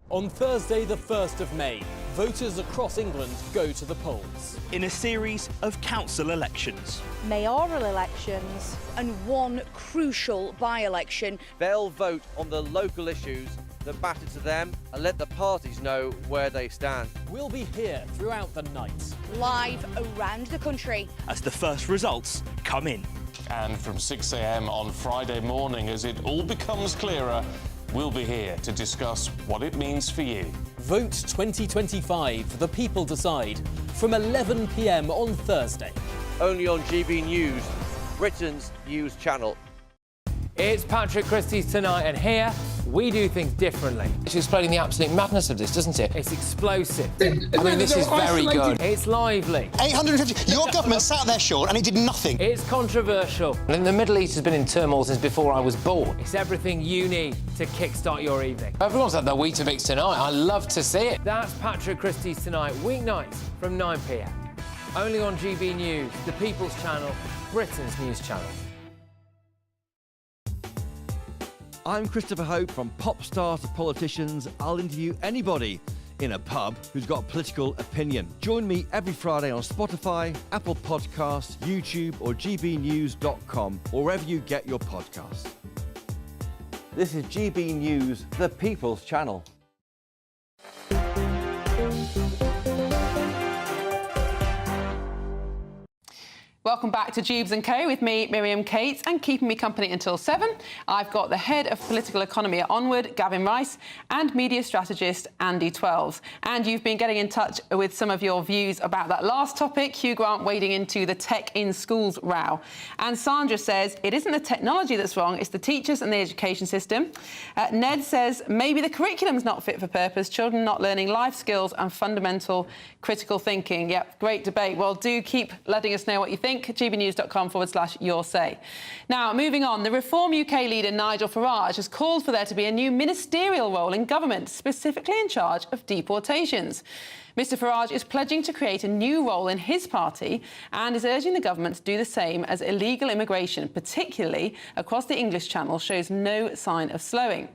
On Thursday, the 1st of May, voters across England go to the polls. In a series of council elections. Mayoral elections and one crucial by-election. They'll vote on the local issues that matter to them and let the parties know where they stand. We'll be here throughout the night. Live around the country. As the first results come in. And from 6 a.m. on Friday morning, as it all becomes clearer, we'll be here to discuss what it means for you. Vote 2025, the people decide, from 11 p.m. on Thursday. Only on GB News, Britain's news channel. It's Patrick Christie's Tonight, and here we do things differently. It's explaining the absolute madness of this, doesn't it? It's explosive. I mean, this is very good. It's lively. 850. Your government sat there, Sean, and it did nothing. It's controversial. And the Middle East has been in turmoil since before I was born. It's everything you need to kickstart your evening. Everyone's had their Weetabix tonight. I love to see it. That's Patrick Christie's Tonight, weeknights from 9 p.m. Only on GB News, the People's Channel, Britain's news channel. I'm Christopher Hope. From pop stars to politicians, I'll interview anybody in a pub who's got a political opinion. Join me every Friday on Spotify, Apple Podcasts, YouTube or gbnews.com, or wherever you get your podcasts. This is GB News, the People's Channel. Welcome back to Dewbs & Co. with me, Miriam Cates, and keeping me company until 7, I've got the head of political economy at Onward, Gavin Rice, and media strategist Andy Twelves. And you've been getting in touch with some of your views about that last topic, Hugh Grant wading into the tech in schools row. And Sandra says it isn't the technology that's wrong, it's the teachers and the education system. Ned says maybe the curriculum's not fit for purpose, children not learning life skills and fundamental critical thinking. Yep, great debate. Well, do keep letting us know what you think. gbnews.com/your say. Now, moving on, the Reform UK leader Nigel Farage has called for there to be a new ministerial role in government, specifically in charge of deportations. Mr Farage is pledging to create a new role in his party and is urging the government to do the same as illegal immigration, particularly across the English Channel, shows no sign of slowing.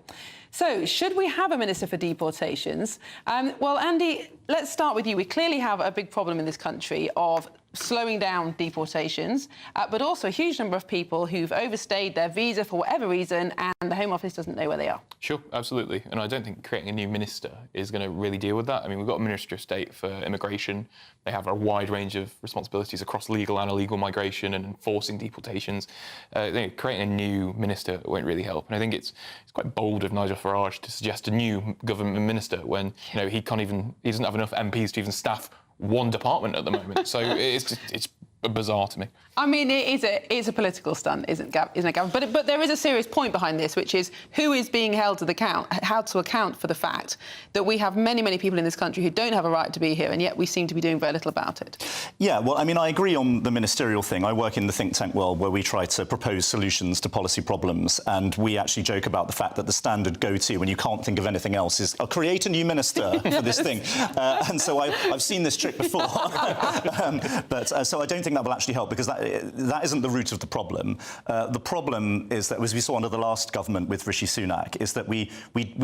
So, should we have a Minister for Deportations? Well, Andy, let's start with you. We clearly have a big problem in this country of slowing down deportations, but also a huge number of people who've overstayed their visa for whatever reason, and the Home Office doesn't know where they are. Sure, absolutely. And I don't think creating a new minister is going to really deal with that. I mean, we've got a Minister of State for Immigration. They have a wide range of responsibilities across legal and illegal migration and enforcing deportations. Creating a new minister won't really help. And I think it's quite bold of Nigel Farage to suggest a new government minister when he doesn't have enough MPs to even staff one department at the moment. So it's bizarre to me. I mean, it is a political stunt, isn't it, Gavin? But there is a serious point behind this, which is who is being held to account for the fact that we have many, many people in this country who don't have a right to be here, and yet we seem to be doing very little about it. Yeah, well, I mean, I agree on the ministerial thing. I work in the think tank world where we try to propose solutions to policy problems, and we actually joke about the fact that the standard go-to when you can't think of anything else is, I'll create a new minister for this thing. And so I've seen this trick before. So I don't think that will actually help, because that isn't the root of the problem. The problem is that, as we saw under the last government with Rishi Sunak, is that we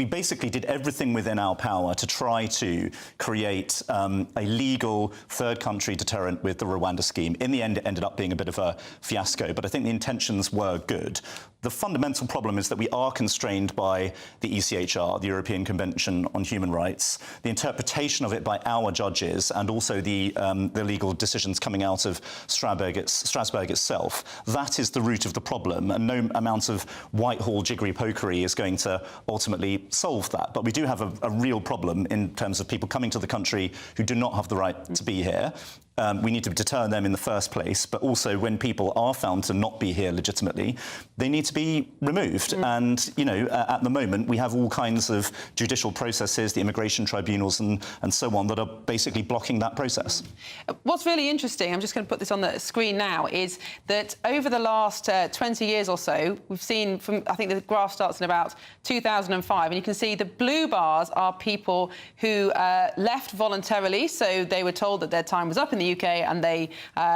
basically did everything within our power to try to create a legal third country deterrent with the Rwanda scheme. In the end, it ended up being a bit of a fiasco, but I think the intentions were good. The fundamental problem is that we are constrained by the ECHR, the European Convention on Human Rights, the interpretation of it by our judges, and also the legal decisions coming out of Strasbourg itself. That is the root of the problem, and no amount of Whitehall jiggery-pokery is going to ultimately solve that. But we do have a real problem in terms of people coming to the country who do not have the right to be here. We need to deter them in the first place, but also when people are found to not be here legitimately, they need to be removed. And, you know, at the moment, we have all kinds of judicial processes, the immigration tribunals and so on, that are basically blocking that process. What's really interesting, I'm just going to put this on the screen now, is that over the last 20 years or so, we've seen from, I think the graph starts in about 2005, and you can see the blue bars are people who left voluntarily, so they were told that their time was up in the UK and they,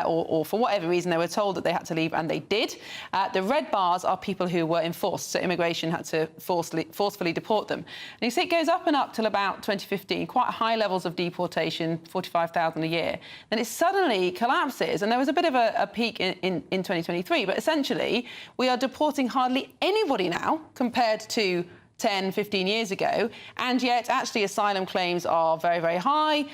or for whatever reason, they were told that they had to leave and they did. The red bars are people who were enforced, so immigration had to forcefully deport them. And you see it goes up and up till about 2015, quite high levels of deportation, 45,000 a year. Then it suddenly collapses, and there was a bit of a peak in 2023, but essentially we are deporting hardly anybody now compared to 10, 15 years ago, and yet actually asylum claims are very, very high.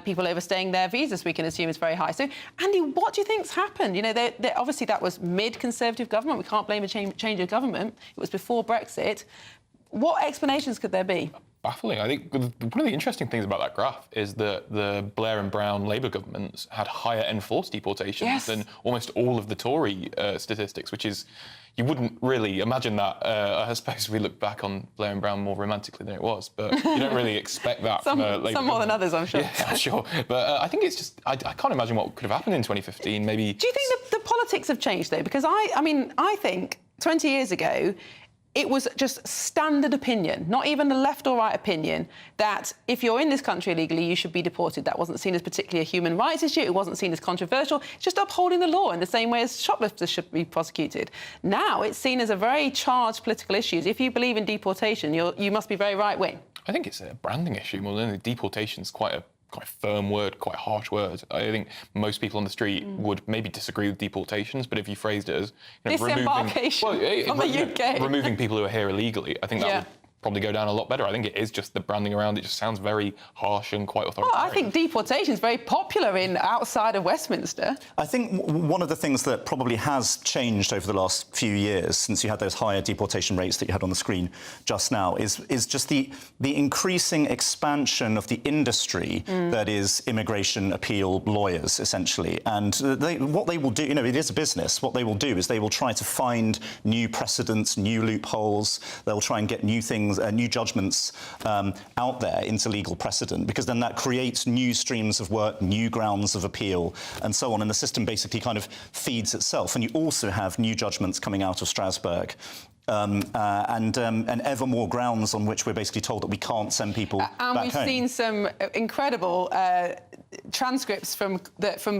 People overstaying their visas, we can assume, is very high. So, Andy, what do you think's happened? You know, obviously that was mid-Conservative government. We can't blame a change of government. It was before Brexit. What explanations could there be? Baffling. I think one of the interesting things about that graph is that the Blair and Brown Labour governments had higher enforced deportations than almost all of the Tory statistics, which is, you wouldn't really imagine that. I suppose we look back on Blair and Brown more romantically than it was, but you don't really expect that from a Labour Some more than others, I'm sure. Yeah, I'm sure. But I think it's just, I can't imagine what could have happened in 2015, maybe. Do you think the politics have changed, though? Because I think 20 years ago, it was just standard opinion, not even the left or right opinion, that if you're in this country illegally, you should be deported. That wasn't seen as particularly a human rights issue. It wasn't seen as controversial. It's just upholding the law in the same way as shoplifters should be prosecuted. Now it's seen as a very charged political issue. If you believe in deportation, you must be very right-wing. I think it's a branding issue more than anything. Deportation's quite a firm word, quite a harsh word. I think most people on the street would maybe disagree with deportations, but if you phrased it as disembarkation from the UK, removing people who are here illegally, I think that would probably go down a lot better. I think it is just the branding around it just sounds very harsh and quite authoritarian. Well, I think deportation is very popular outside of Westminster. I think one of the things that probably has changed over the last few years, since you had those higher deportation rates that you had on the screen just now, is just the increasing expansion of the industry that is immigration appeal lawyers, essentially. And what they will do, you know, it is a business. What they will do is they will try to find new precedents, new loopholes. They'll try and get new things, new judgments out there into legal precedent, because then that creates new streams of work, new grounds of appeal, and so on. And the system basically kind of feeds itself. And you also have new judgments coming out of Strasbourg. And ever more grounds on which we're basically told that we can't send people back home. And we've seen some incredible transcripts from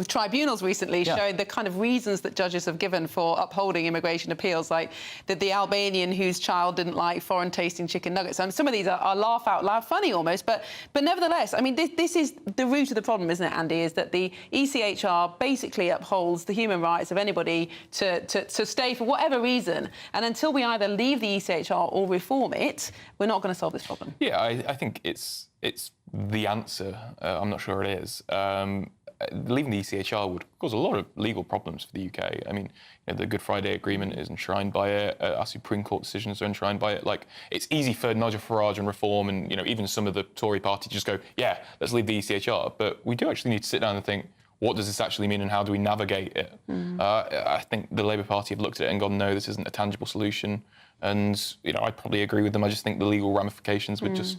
tribunals recently showing the kind of reasons that judges have given for upholding immigration appeals, like the Albanian whose child didn't like foreign tasting chicken nuggets. And some of these are laugh out loud funny almost, but nevertheless, I mean, this is the root of the problem, isn't it, Andy, is that the ECHR basically upholds the human rights of anybody to stay for whatever reason, and until we either leave the ECHR or reform it, we're not going to solve this problem. Yeah, I think it's the answer. I'm not sure it is. Leaving the ECHR would cause a lot of legal problems for the UK. I mean, you know, the Good Friday Agreement is enshrined by it. Our Supreme Court decisions are enshrined by it. Like, it's easy for Nigel Farage and Reform and, you know, even some of the Tory party to just go, yeah, let's leave the ECHR. But we do actually need to sit down and think, what does this actually mean and how do we navigate it? I think the Labour Party have looked at it and gone, no, this isn't a tangible solution. And, you know, I'd probably agree with them. I just think the legal ramifications would just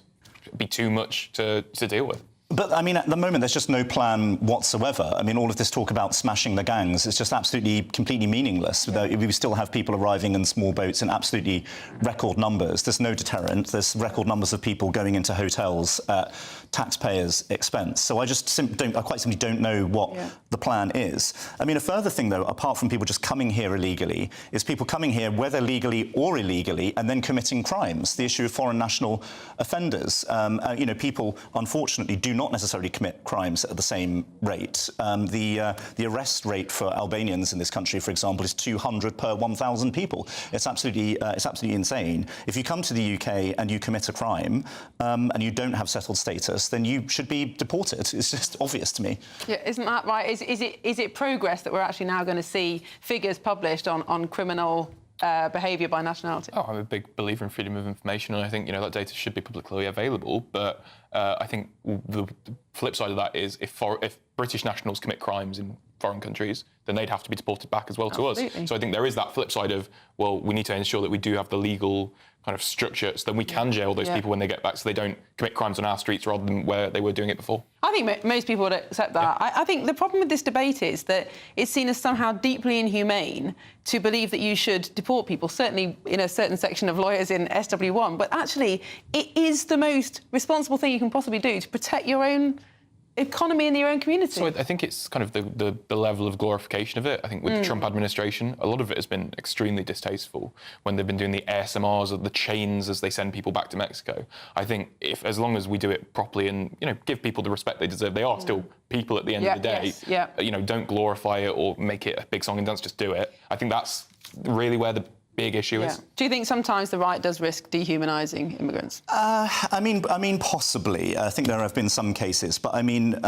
be too much to deal with. But, I mean, at the moment, there's just no plan whatsoever. I mean, all of this talk about smashing the gangs is just absolutely, completely meaningless. Yeah. We still have people arriving in small boats in absolutely record numbers. There's no deterrent. There's record numbers of people going into hotels at taxpayers' expense. So I quite simply don't know what the plan is. I mean, a further thing, though, apart from people just coming here illegally, is people coming here, whether legally or illegally, and then committing crimes. The issue of foreign national offenders. You know, people, unfortunately, do not necessarily commit crimes at the same rate. The arrest rate for Albanians in this country, for example, is 200 per 1,000 people. It's absolutely insane. If you come to the UK and you commit a crime and you don't have settled status, dangerous, then you should be deported. It's just obvious to me. Yeah, isn't that right? Is it progress that we're actually now going to see figures published on criminal behaviour by nationality? Oh, I'm a big believer in freedom of information, and I think that data should be publicly available. But I think the flip side of that is if British nationals commit crimes in foreign countries, then they'd have to be deported back as well to us. So I think there is that flip side of, well, we need to ensure that we do have the legal kind of structure so then we can jail those people when they get back so they don't commit crimes on our streets rather than where they were doing it before. I think most people would accept that. I think the problem with this debate is that it's seen as somehow deeply inhumane to believe that you should deport people, certainly in a certain section of lawyers in SW1, but actually it is the most responsible thing you can possibly do to protect your own economy in your own community. So I think it's kind of the level of glorification of it. I think with the Trump administration, a lot of it has been extremely distasteful when they've been doing the ASMRs or the chains as they send people back to Mexico. I think as long as we do it properly and give people the respect they deserve, they are still people at the end of the day. Don't glorify it or make it a big song and dance, just do it. I think that's really where the big issue is. Do you think sometimes the right does risk dehumanising immigrants? I mean, possibly. I think there have been some cases, but I mean,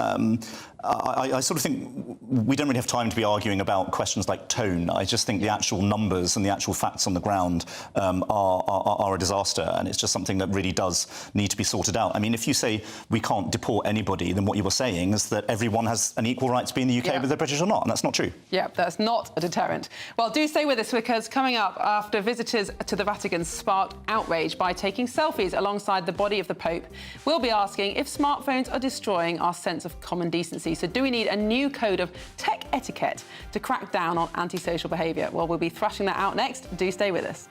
I sort of think we don't really have time to be arguing about questions like tone. I just think the actual numbers and the actual facts on the ground are a disaster, and it's just something that really does need to be sorted out. I mean, if you say we can't deport anybody, then what you were saying is that everyone has an equal right to be in the UK whether they're British or not, and that's not true. Yeah, that's not a deterrent. Well, do stay with us, because coming up, after visitors to the Vatican sparked outrage by taking selfies alongside the body of the Pope, we'll be asking if smartphones are destroying our sense of common decency. So do we need a new code of tech etiquette to crack down on antisocial behaviour? Well, we'll be thrashing that out next. Do stay with us.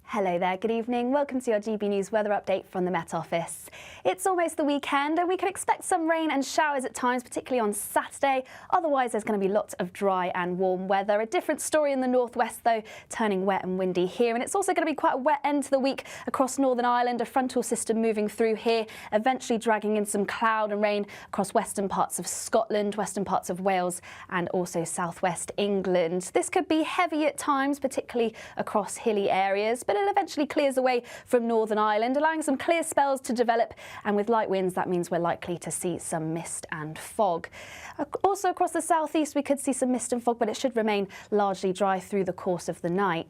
Hello there, good evening. Welcome to your GB News weather update from the Met Office. It's almost the weekend and we can expect some rain and showers at times, particularly on Saturday. Otherwise, there's going to be lots of dry and warm weather. A different story in the northwest, though, turning wet and windy here. And it's also going to be quite a wet end to the week across Northern Ireland. A frontal system moving through here, eventually dragging in some cloud and rain across western parts of Scotland, western parts of Wales and also southwest England. This could be heavy at times, particularly across hilly areas, but it eventually clears away from Northern Ireland, allowing some clear spells to develop, and with light winds that means we're likely to see some mist and fog. Also across the southeast we could see some mist and fog, but it should remain largely dry through the course of the night.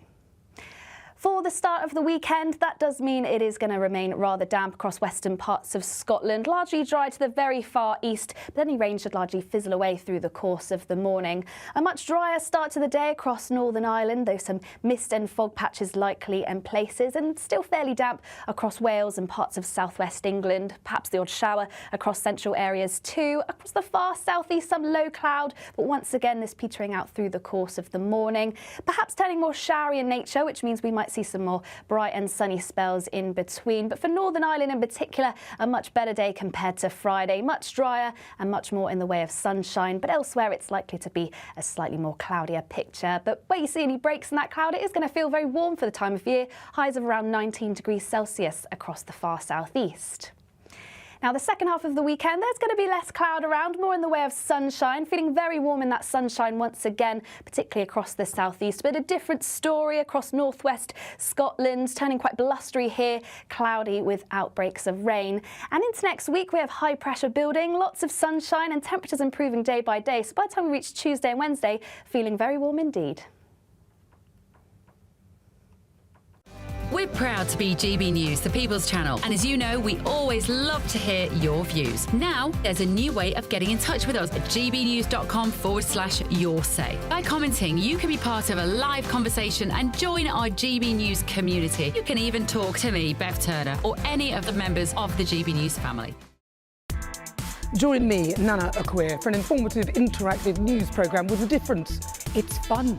For the start of the weekend, that does mean it is going to remain rather damp across western parts of Scotland, largely dry to the very far east, but any rain should largely fizzle away through the course of the morning. A much drier start to the day across Northern Ireland, though some mist and fog patches likely in places, and still fairly damp across Wales and parts of southwest England, perhaps the odd shower across central areas too. Across the far southeast, some low cloud, but once again this petering out through the course of the morning, perhaps turning more showery in nature, which means we might see some more bright and sunny spells in between. But for Northern Ireland in particular, a much better day compared to Friday, much drier and much more in the way of sunshine, but elsewhere it's likely to be a slightly more cloudier picture. But where you see any breaks in that cloud, it is going to feel very warm for the time of year, highs of around 19 degrees Celsius across the far southeast. Now, the second half of the weekend, there's going to be less cloud around, more in the way of sunshine, feeling very warm in that sunshine once again, particularly across the southeast. But a different story across northwest Scotland, turning quite blustery here, cloudy with outbreaks of rain. And into next week, we have high pressure building, lots of sunshine and temperatures improving day by day. So by the time we reach Tuesday and Wednesday, feeling very warm indeed. We're proud to be GB News, the People's Channel. And as you know, we always love to hear your views. Now, there's a new way of getting in touch with us at gbnews.com/yoursay. By commenting, you can be part of a live conversation and join our GB News community. You can even talk to me, Bev Turner, or any of the members of the GB News family. Join me, Nana Akwe, for an informative, interactive news programme with a difference. It's fun.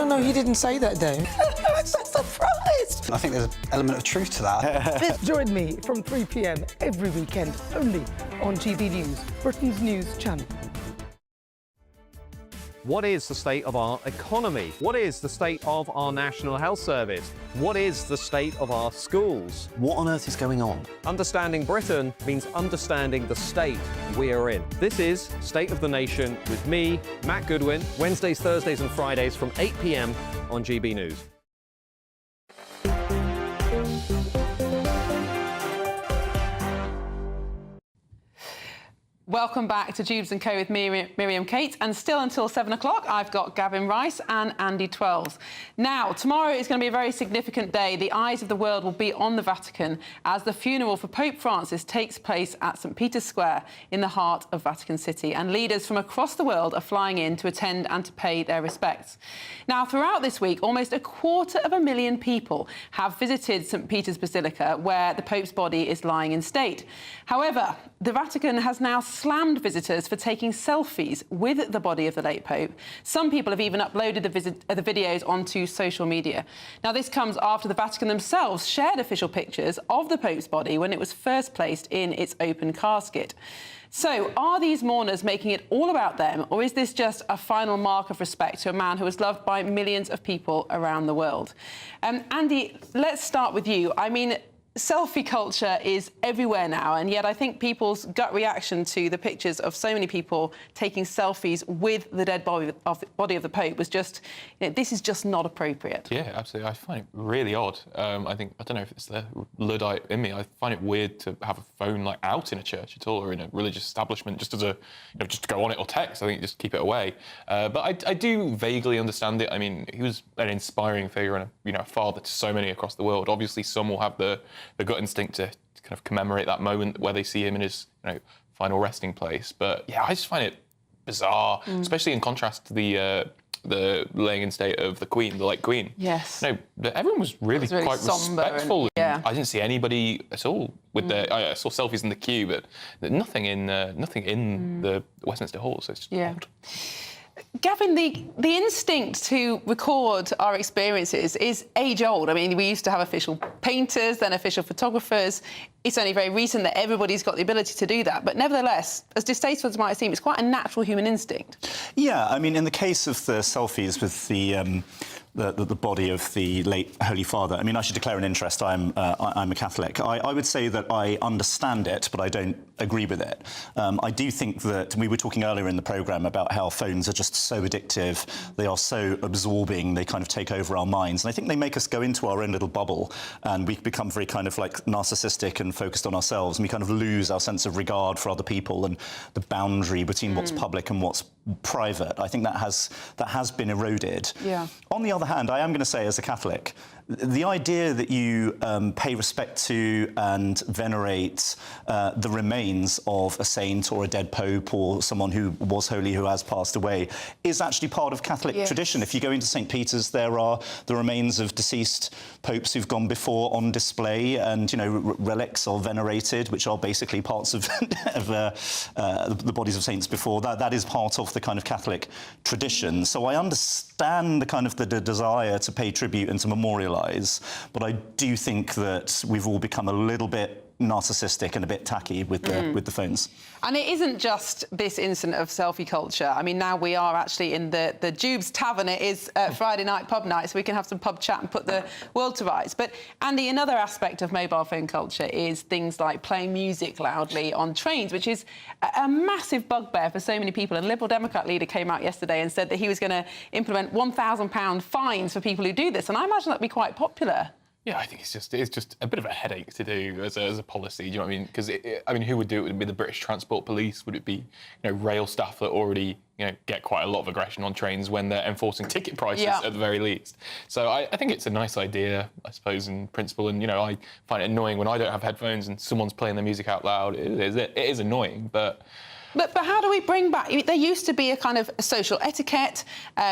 No, he didn't say that, Dave. I'm so surprised. I think there's an element of truth to that. Join me from 3 p.m. every weekend, only on GB News, Britain's news channel. What is the state of our economy? What is the state of our National Health Service? What is the state of our schools? What on earth is going on? Understanding Britain means understanding the state we are in. This is State of the Nation with me, Matt Goodwin, Wednesdays, Thursdays and Fridays from 8 p.m. on GB News. Welcome back to Dewbs & Co with Miriam Kate, and still until 7 o'clock I've got Gavin Rice and Andy Twells. Now, tomorrow is going to be a very significant day. The eyes of the world will be on the Vatican as the funeral for Pope Francis takes place at St Peter's Square in the heart of Vatican City, and leaders from across the world are flying in to attend and to pay their respects. Now, throughout this week, almost 250,000 people have visited St Peter's Basilica, where the Pope's body is lying in state. However, the Vatican has now slammed visitors for taking selfies with the body of the late Pope. Some people have even uploaded the videos onto social media. Now, this comes after the Vatican themselves shared official pictures of the Pope's body when it was first placed in its open casket. So, are these mourners making it all about them, or is this just a final mark of respect to a man who was loved by millions of people around the world? Andy, let's start with you. I mean, selfie culture is everywhere now, and yet I think people's gut reaction to the pictures of so many people taking selfies with the dead body of the Pope was just, this is just not appropriate. Yeah, absolutely. I find it really odd. I don't know if it's the Luddite in me. I find it weird to have a phone like out in a church at all, or in a religious establishment, just as a, just to go on it or text. I think just keep it away. But I do vaguely understand it. I mean, he was an inspiring figure and a father to so many across the world. Obviously, some will have the gut instinct to kind of commemorate that moment where they see him in his final resting place. But yeah, I just find it bizarre, especially in contrast to the laying in state of the Queen, the late Queen. Yes. Everyone was really quite respectful. Yeah. I didn't see anybody at all with I saw selfies in the queue, but nothing in the Westminster Hall. So it's just odd. Gavin, the instinct to record our experiences is age-old. I mean, we used to have official painters, then official photographers. It's only very recent that everybody's got the ability to do that. But nevertheless, as distasteful as it might seem, it's quite a natural human instinct. Yeah, I mean, in the case of the selfies with the body of the late Holy Father, I mean, I should declare an interest. I'm a Catholic. I would say that I understand it, but I don't agree with it. I do think that we were talking earlier in the programme about how phones are just so addictive. They are so absorbing. They kind of take over our minds. And I think they make us go into our own little bubble, and we become very kind of like narcissistic and focused on ourselves. And we kind of lose our sense of regard for other people and the boundary between what's public and what's private. I think that has been eroded. Yeah. On the other hand, I am going to say, as a Catholic, the idea that you pay respect to and venerate the remains of a saint or a dead pope or someone who was holy who has passed away is actually part of Catholic tradition. If you go into St. Peter's, there are the remains of deceased popes who've gone before on display, and relics are venerated, which are basically parts of, the bodies of saints before. That is part of the kind of Catholic tradition. So I understand the kind of the desire to pay tribute and to memorialise, but I do think that we've all become a little bit narcissistic and a bit tacky with the phones. And it isn't just this incident of selfie culture. I mean, now we are actually in the Dewbs Tavern. It is Friday night pub night, so we can have some pub chat and put the world to rights. But, Andy, another aspect of mobile phone culture is things like playing music loudly on trains, which is a massive bugbear for so many people. And a Liberal Democrat leader came out yesterday and said that he was going to implement £1,000 fines for people who do this. And I imagine that'd be quite popular. Yeah, I think it's just a bit of a headache to do as a policy. Do you know what I mean? Because who would do it? Would it be the British Transport Police? Would it be rail staff that already get quite a lot of aggression on trains when they're enforcing ticket prices at the very least? So I think it's a nice idea, I suppose, in principle. And I find it annoying when I don't have headphones and someone's playing their music out loud. It is annoying, but. But how do we bring back... There used to be a kind of social etiquette.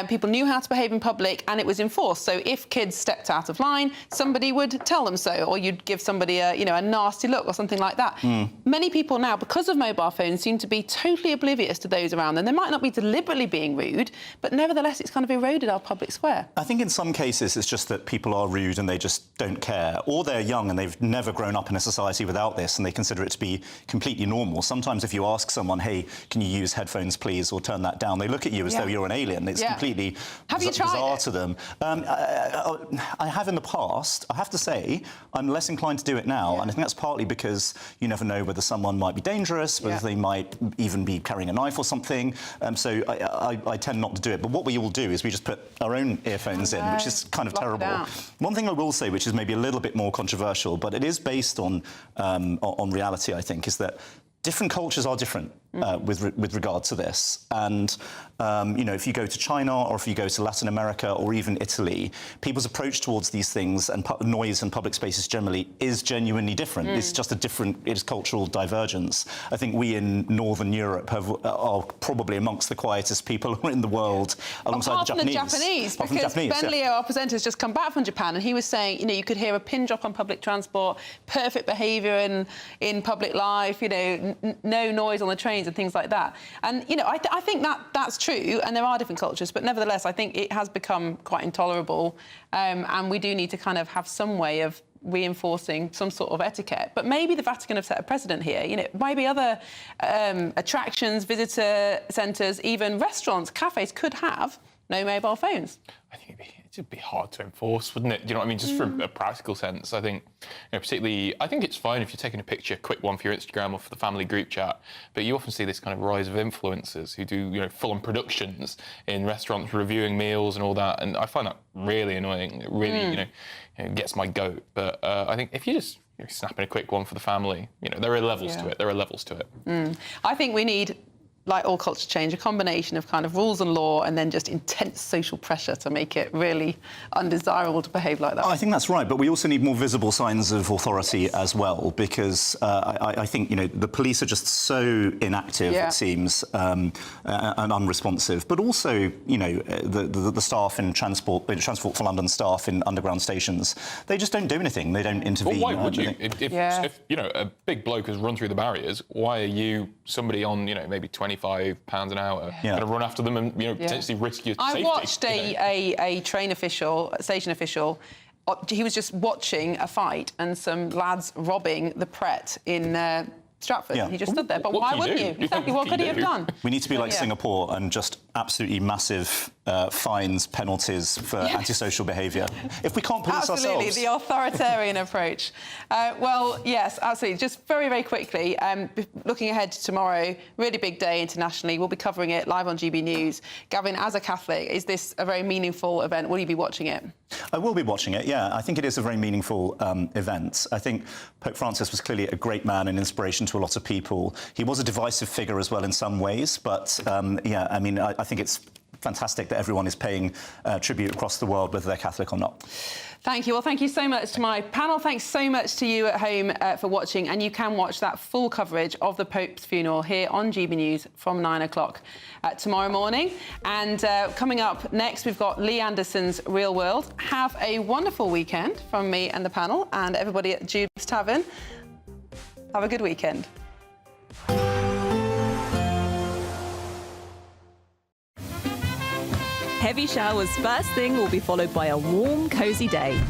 People knew how to behave in public, and it was enforced. So if kids stepped out of line, somebody would tell them so, or you'd give somebody a nasty look or something like that. Many people now, because of mobile phones, seem to be totally oblivious to those around them. They might not be deliberately being rude, but nevertheless, it's kind of eroded our public square. I think in some cases it's just that people are rude and they just don't care, or they're young and they've never grown up in a society without this and they consider it to be completely normal. Sometimes if you ask someone, hey, say, can you use headphones, please, or turn that down. They look at you as though you're an alien. It's completely bizarre to them. I have in the past. I have to say, I'm less inclined to do it now, and I think that's partly because you never know whether someone might be dangerous, whether they might even be carrying a knife or something. So I tend not to do it. But what we all do is we just put our own earphones in, which is kind of terrible. One thing I will say, which is maybe a little bit more controversial, but it is based on reality, I think, is that different cultures are different with regard to this. And, you know, if you go to China or if you go to Latin America or even Italy, people's approach towards these things and noise and public spaces generally is genuinely different. It's just it's cultural divergence. I think we in Northern Europe are probably amongst the quietest people in the world, alongside the Japanese. Because Ben Leo, our presenter, has just come back from Japan, and he was saying, you know, you could hear a pin drop on public transport, perfect behaviour in public life, you know, no noise on the trains and things like that. And, you know, I think that's true, and there are different cultures, but nevertheless, I think it has become quite intolerable, and we do need to kind of have some way of reinforcing some sort of etiquette. But maybe the Vatican have set a precedent here. You know, maybe other attractions, visitor centres, even restaurants, cafes could have no mobile phones. I think it'd be hard to enforce, wouldn't it? Do you know what I mean? Just from a practical sense, I think, you know, particularly, I think it's fine if you're taking a picture, quick one for your Instagram or for the family group chat, but you often see this kind of rise of influencers who do, you know, full-on productions in restaurants, reviewing meals and all that, and I find that really annoying. It really, you know, gets my goat. But I think if you just snapping a quick one for the family, you know, there are levels to it. There are levels to it. I think we need, like all culture change, a combination of kind of rules and law and then just intense social pressure to make it really undesirable to behave like that. I think that's right, but we also need more visible signs of authority as well, because I think, you know, the police are just so inactive, it seems, and unresponsive. But also, you know, the staff in Transport for London staff in underground stations, they just don't do anything. They don't intervene. Well, why would you? If you know, a big bloke has run through the barriers, why are you, somebody on, you know, maybe £25 an hour, going to run after them and, you know, potentially risk your safety? I watched a train official, a station official. He was just watching a fight and some lads robbing the Pret in Stratford. He just stood there. But why wouldn't you? Exactly. What could he have done? We need to be like Singapore and just absolutely massive fines, penalties for antisocial behaviour. If we can't police ourselves. Absolutely, the authoritarian approach. Well, yes, absolutely. Just very, very quickly, looking ahead to tomorrow, really big day internationally. We'll be covering it live on GB News. Gavin, as a Catholic, is this a very meaningful event? Will you be watching it? I will be watching it, yeah. I think it is a very meaningful event. I think Pope Francis was clearly a great man and inspiration to a lot of people. He was a divisive figure as well in some ways, but, yeah, I mean, I think it's fantastic that everyone is paying tribute across the world, whether they're Catholic or not. Thank you. Well, thank you so much to my panel. Thanks so much to you at home for watching. And you can watch that full coverage of the Pope's funeral here on GB News from 9 o'clock tomorrow morning. And coming up next, we've got Lee Anderson's Real World. Have a wonderful weekend from me and the panel and everybody at Dewbs Tavern. Have a good weekend. Heavy showers first thing will be followed by a warm, cosy day.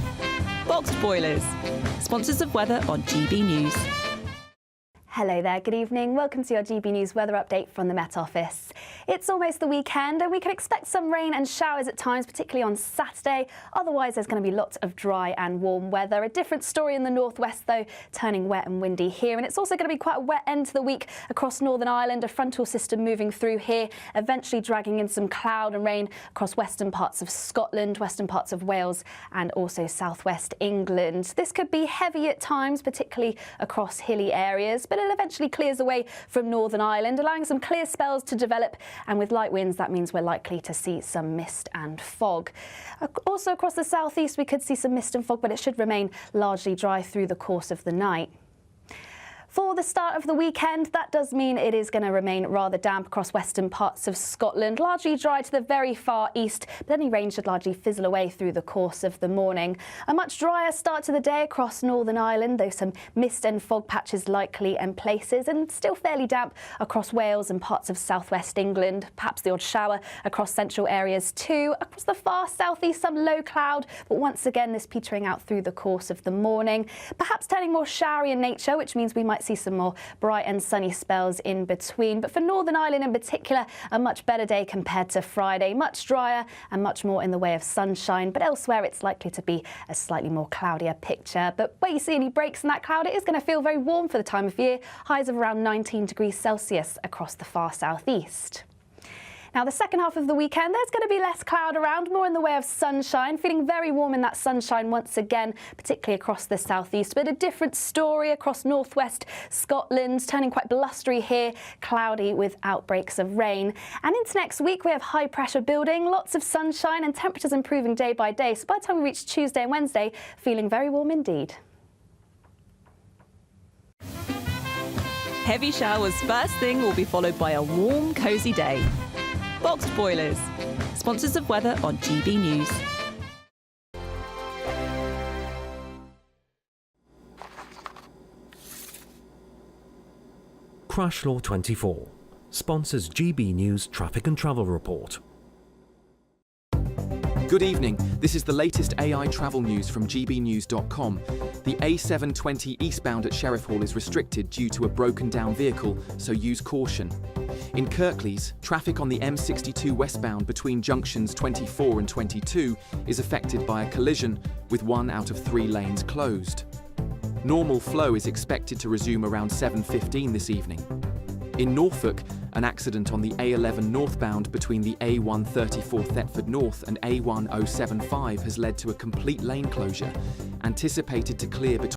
Boxed boilers, sponsors of weather on GB News. Hello there, good evening. Welcome to your GB News weather update from the Met Office. It's almost the weekend and we can expect some rain and showers at times, particularly on Saturday. Otherwise, there's going to be lots of dry and warm weather. A different story in the northwest, though, turning wet and windy here. And it's also going to be quite a wet end to the week across Northern Ireland. A frontal system moving through here, eventually dragging in some cloud and rain across western parts of Scotland, western parts of Wales and also southwest England. This could be heavy at times, particularly across hilly areas, but it eventually clears away from Northern Ireland, allowing some clear spells to develop, and with light winds that means we're likely to see some mist and fog. Also across the southeast we could see some mist and fog, but it should remain largely dry through the course of the night. For the start of the weekend, that does mean it is going to remain rather damp across western parts of Scotland, largely dry to the very far east, but any rain should largely fizzle away through the course of the morning. A much drier start to the day across Northern Ireland, though some mist and fog patches likely in places, and still fairly damp across Wales and parts of southwest England, perhaps the odd shower across central areas too. Across the far southeast, some low cloud, but once again this petering out through the course of the morning, perhaps turning more showery in nature, which means we might see some more bright and sunny spells in between. But for Northern Ireland in particular, a much better day compared to Friday. Much drier and much more in the way of sunshine. But elsewhere, it's likely to be a slightly more cloudier picture. But where you see any breaks in that cloud, it is going to feel very warm for the time of year. Highs of around 19 degrees Celsius across the far southeast. Now, the second half of the weekend, there's going to be less cloud around, more in the way of sunshine, feeling very warm in that sunshine once again, particularly across the southeast. But a different story across northwest Scotland, turning quite blustery here, cloudy with outbreaks of rain. And into next week, we have high pressure building, lots of sunshine and temperatures improving day by day. So by the time we reach Tuesday and Wednesday, feeling very warm indeed. Heavy showers first thing will be followed by a warm, cosy day. Boxed boilers, sponsors of weather on GB News. Crash Law 24 sponsors GB News Traffic and Travel Report. Good evening. This is the latest AI travel news from gbnews.com. The A720 eastbound at Sheriff Hall is restricted due to a broken down vehicle, so use caution. In Kirklees, traffic on the M62 westbound between junctions 24 and 22 is affected by a collision, with 1 out of 3 lanes closed. Normal flow is expected to resume around 7:15 this evening. In Norfolk, an accident on the A11 northbound between the A134 Thetford North and A1075 has led to a complete lane closure, anticipated to clear between